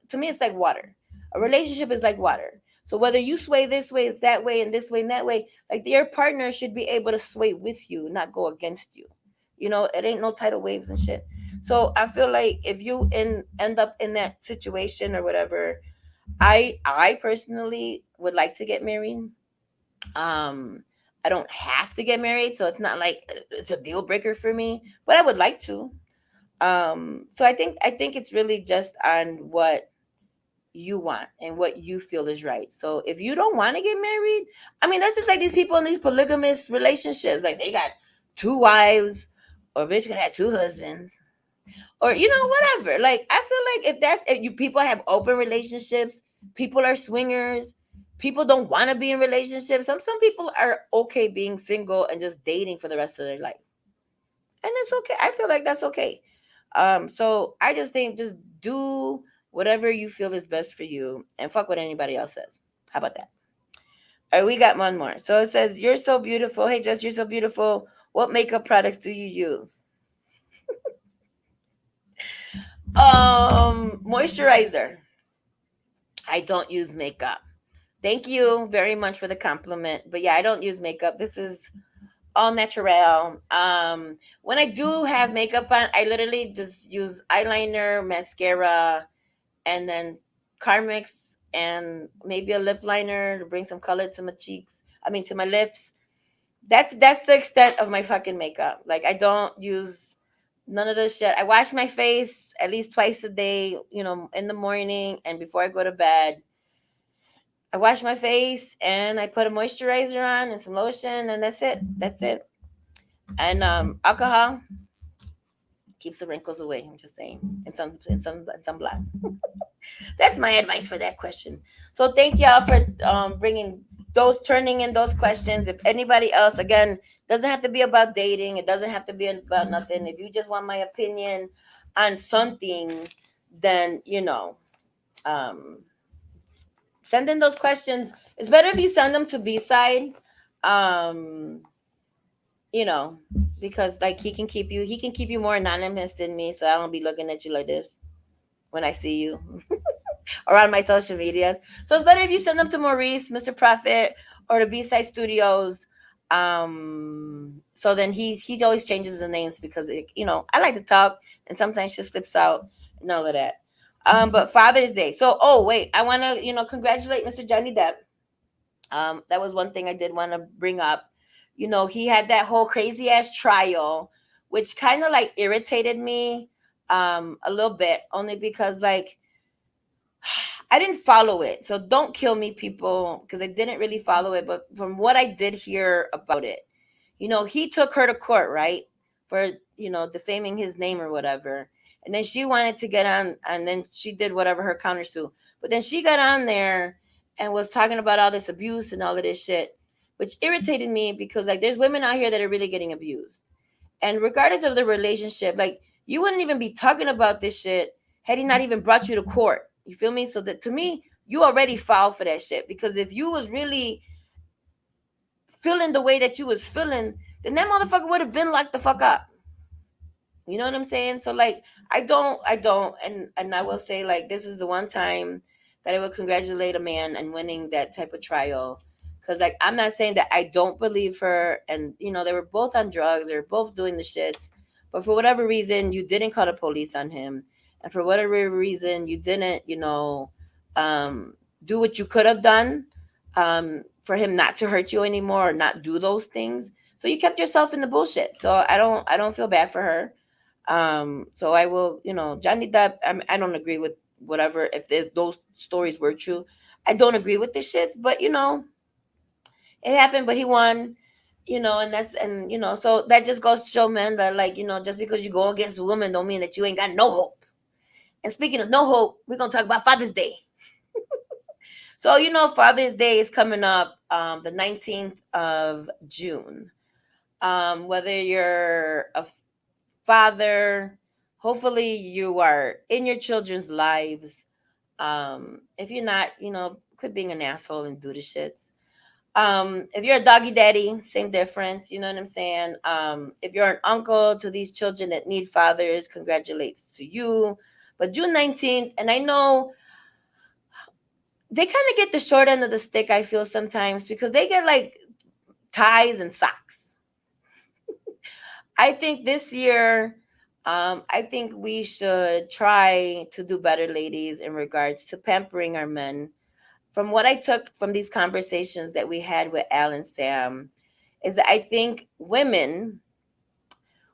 [SPEAKER 1] to me, it's like water. A relationship is like water. So whether you sway this way, it's that way, and this way and that way, like, your partner should be able to sway with you, not go against you. It ain't no tidal waves and shit. So I feel like if you end up in that situation or whatever, I personally would like to get married. um, I don't have to get married, so it's not like it's a deal breaker for me, but I would like to. So I think it's really just on what you want and what you feel is right. So if you don't want to get married, I mean, that's just like these people in these polygamous relationships, like they got two wives, or bitch could have two husbands, or whatever. Like, I feel like if you people have open relationships, people are swingers, people don't want to be in relationships. Some people are okay being single and just dating for the rest of their life, and it's okay. I feel like that's okay. So I just think, just do whatever you feel is best for you, and fuck what anybody else says. How about that? All right, we got one more. So it says, "You're so beautiful. Hey, Jess, you're so beautiful. What makeup products do you use?" Moisturizer. I don't use makeup. Thank you very much for the compliment. But yeah, I don't use makeup. This is all natural. When I do have makeup on, I literally just use eyeliner, mascara, and then Carmex, and maybe a lip liner to bring some color to my cheeks. I mean, to my lips. That's the extent of my fucking makeup. Like, I don't use none of this shit. I wash my face at least twice a day, in the morning and before I go to bed. I wash my face and I put a moisturizer on and some lotion, and that's it. That's it. And alcohol keeps the wrinkles away. I'm just saying. And some black. That's my advice for that question. So thank y'all for turning in those questions. If anybody else, again, doesn't have to be about dating. It doesn't have to be about nothing. If you just want my opinion on something, then um, send in those questions. It's better if you send them to B side, um, you know, because, like, he can keep you more anonymous than me, so I don't be looking at you like this when I see you or on my social medias. So it's better if you send them to Maurice, Mr. Prophet, or the B Side Studios. So then he always changes the names because I like to talk and sometimes she slips out and all of that. But Father's Day. So wait, I want to congratulate Mr. Johnny Depp. That was one thing I did want to bring up. He had that whole crazy ass trial, which kind of like irritated me a little bit, only because like I didn't follow it. So don't kill me, people, because I didn't really follow it. But from what I did hear about it, he took her to court, right? For, defaming his name or whatever. And then she wanted to get on, and then she did whatever her countersue. But then she got on there and was talking about all this abuse and all of this shit, which irritated me because, like, there's women out here that are really getting abused. And regardless of the relationship, like, you wouldn't even be talking about this shit had he not even brought you to court. You feel me? So that, to me, you already filed for that shit. Because if you was really feeling the way that you was feeling, then that motherfucker would have been locked the fuck up. You know what I'm saying? So like, I don't, and I will say, like, this is the one time that I would congratulate a man on winning that type of trial. Cause like, I'm not saying that I don't believe her, and they were both on drugs, they were both doing the shits, but for whatever reason, you didn't call the police on him, and for whatever reason, you didn't, um, do what you could have done, for him not to hurt you anymore or not do those things. So you kept yourself in the bullshit. So I don't feel bad for her. So I will, Johnny Depp. I don't agree with whatever if those stories were true. I don't agree with this shit, but it happened. But he won, and so that just goes to show, men, that, like, just because you go against a woman don't mean that you ain't got no hope. And speaking of no hope, we're gonna talk about Father's Day. So Father's Day is coming up, the 19th of June. Whether you're a father, hopefully you are in your children's lives. If you're not, quit being an asshole and do the shits. If you're a doggy daddy, same difference. You know what I'm saying? If you're an uncle to these children that need fathers, congratulations to you. But June 19th, and I know they kind of get the short end of the stick, I feel sometimes, because they get like ties and socks. I think this year, I think we should try to do better, ladies, in regards to pampering our men. From what I took from these conversations that we had with Al and Sam, is that I think women,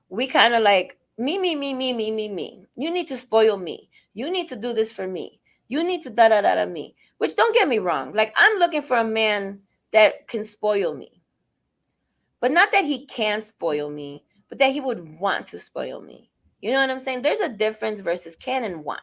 [SPEAKER 1] we kind of like me, me, me, me, me, me, me. You need to spoil me. You need to do this for me. You need to da da da da me. Which, don't get me wrong, like, I'm looking for a man that can spoil me, but not that he can spoil me, but that he would want to spoil me. You know what I'm saying? There's a difference versus can and want.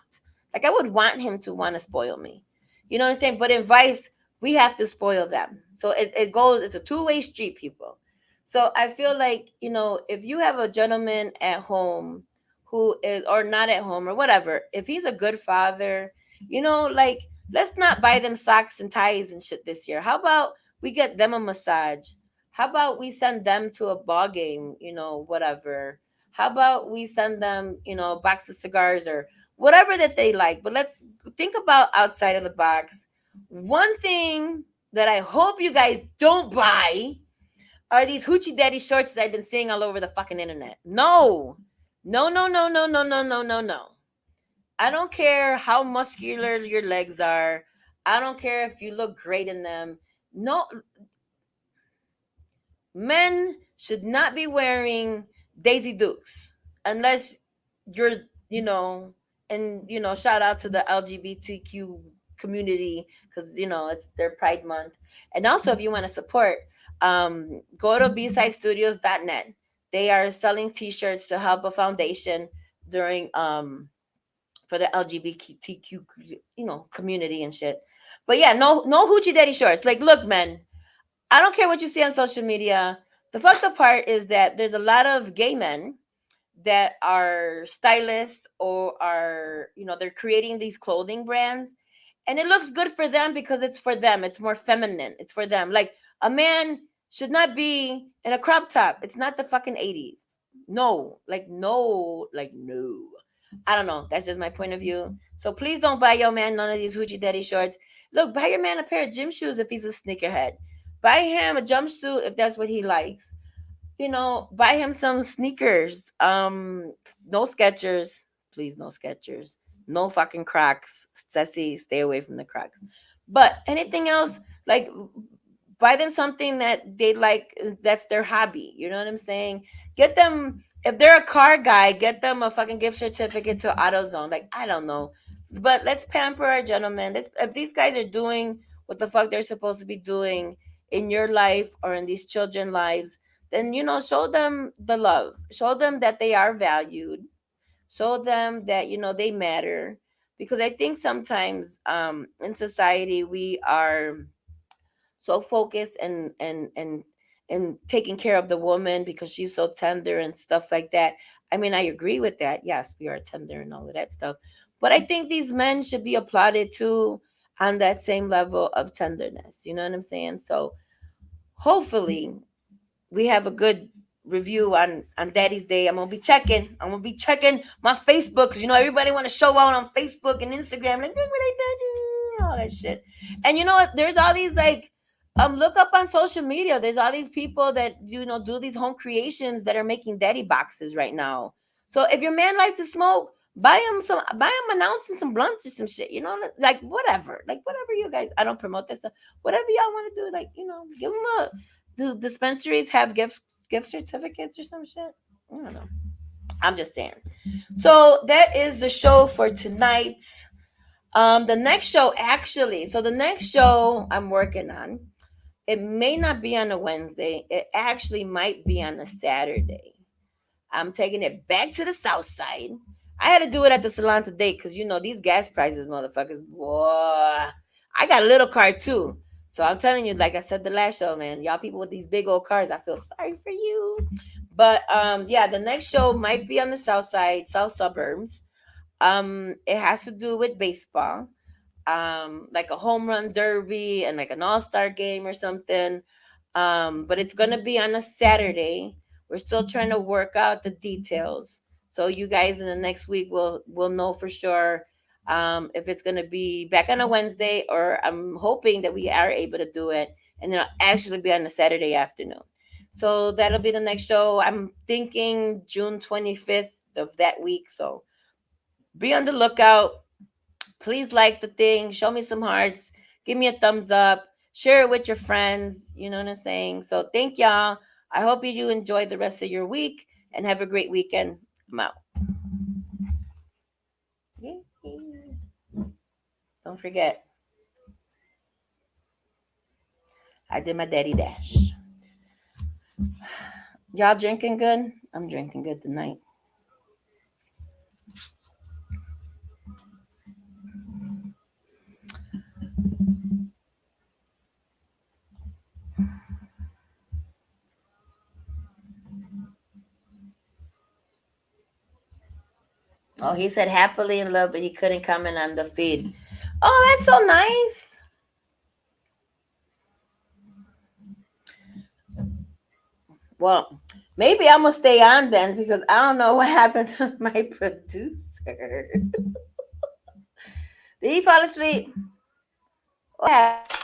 [SPEAKER 1] Like, I would want him to want to spoil me. You know what I'm saying? But in vice, we have to spoil them. So it goes, it's a two-way street, people. So I feel like, if you have a gentleman at home who is, or not at home or whatever, if he's a good father, like, let's not buy them socks and ties and shit this year. How about we get them a massage? How about we send them to a ball game, whatever? How about we send them, a box of cigars or whatever that they like? But let's think about outside of the box. One thing that I hope you guys don't buy are these hoochie daddy shorts that I've been seeing all over the fucking internet. No. No, no, no, no, no, no, no, no, no. I don't care how muscular your legs are. I don't care if you look great in them. No, men should not be wearing Daisy Dukes unless you're, and shout out to the LGBTQ community, because it's their Pride Month. And also, if you want to support, go to bsidestudios.net. They are selling T-shirts to help a foundation during for the LGBTQ community and shit. But yeah, no hoochie daddy shorts. Like, look, men, I don't care what you see on social media. The fucked up part is that there's a lot of gay men that are stylists or are, they're creating these clothing brands. And it looks good for them because it's for them. It's more feminine. It's for them. Like, a man should not be in a crop top. It's not the fucking 80s. No. Like, no. Like, no. I don't know. That's just my point of view. So please don't buy your man none of these hoochie daddy shorts. Look, buy your man a pair of gym shoes if he's a sneakerhead. Buy him a jumpsuit if that's what he likes. Buy him some sneakers. No Skechers, please, no Skechers. No fucking Crocs. Ceci, stay away from the Crocs. But anything else, like, buy them something that they like, that's their hobby. You know what I'm saying? Get them, if they're a car guy, get them a fucking gift certificate to AutoZone. Like, I don't know. But let's pamper our gentlemen. If these guys are doing what the fuck they're supposed to be doing in your life or in these children lives, then show them the love, show them that they are valued, show them that they matter. Because I think sometimes in society we are so focused and taking care of the woman because she's so tender and stuff like that. I mean, I agree with that. Yes, we are tender and all of that stuff, but I think these men should be applauded too, on that same level of tenderness. You know what I'm saying? So hopefully we have a good review on Daddy's Day. I'm gonna be checking my Facebook, because everybody want to show out on Facebook and Instagram, like, look what I did, all that shit. And you know what? There's all these, like, look up on social media. There's all these people that do these home creations that are making daddy boxes right now. So if your man likes to smoke, buy him announcing some blunts or some shit. Like, whatever, you guys. I don't promote this stuff. Whatever y'all want to do, like, give them a. Do dispensaries have gift certificates or some shit? I don't know. I'm just saying. So that is the show for tonight. The next show, actually, so the next show I'm working on, it may not be on a Wednesday. It actually might be on a Saturday. I'm taking it back to the south side. I had to do it at the salon today because these gas prices, motherfuckers. Boy, I got a little car too. So I'm telling you, like I said the last show, man, y'all people with these big old cars, I feel sorry for you. But yeah, the next show might be on the south side, south suburbs. It has to do with baseball, like a home run derby and like an all-star game or something. But it's gonna be on a Saturday. We're still trying to work out the details. So you guys in the next week will know for sure if it's gonna be back on a Wednesday, or I'm hoping that we are able to do it and it'll actually be on a Saturday afternoon. So that'll be the next show. I'm thinking June 25th of that week. So be on the lookout. Please like the thing, show me some hearts, give me a thumbs up, share it with your friends. You know what I'm saying? So thank y'all. I hope you enjoy the rest of your week and have a great weekend. I'm out. Yay. Don't forget, I did my daddy dash. Y'all drinking good? I'm drinking good tonight. Oh, he said happily in love, but he couldn't comment on the feed. Oh, that's so nice. Well, maybe I'm gonna stay on then, because I don't know what happened to my producer. Did he fall asleep? What happened?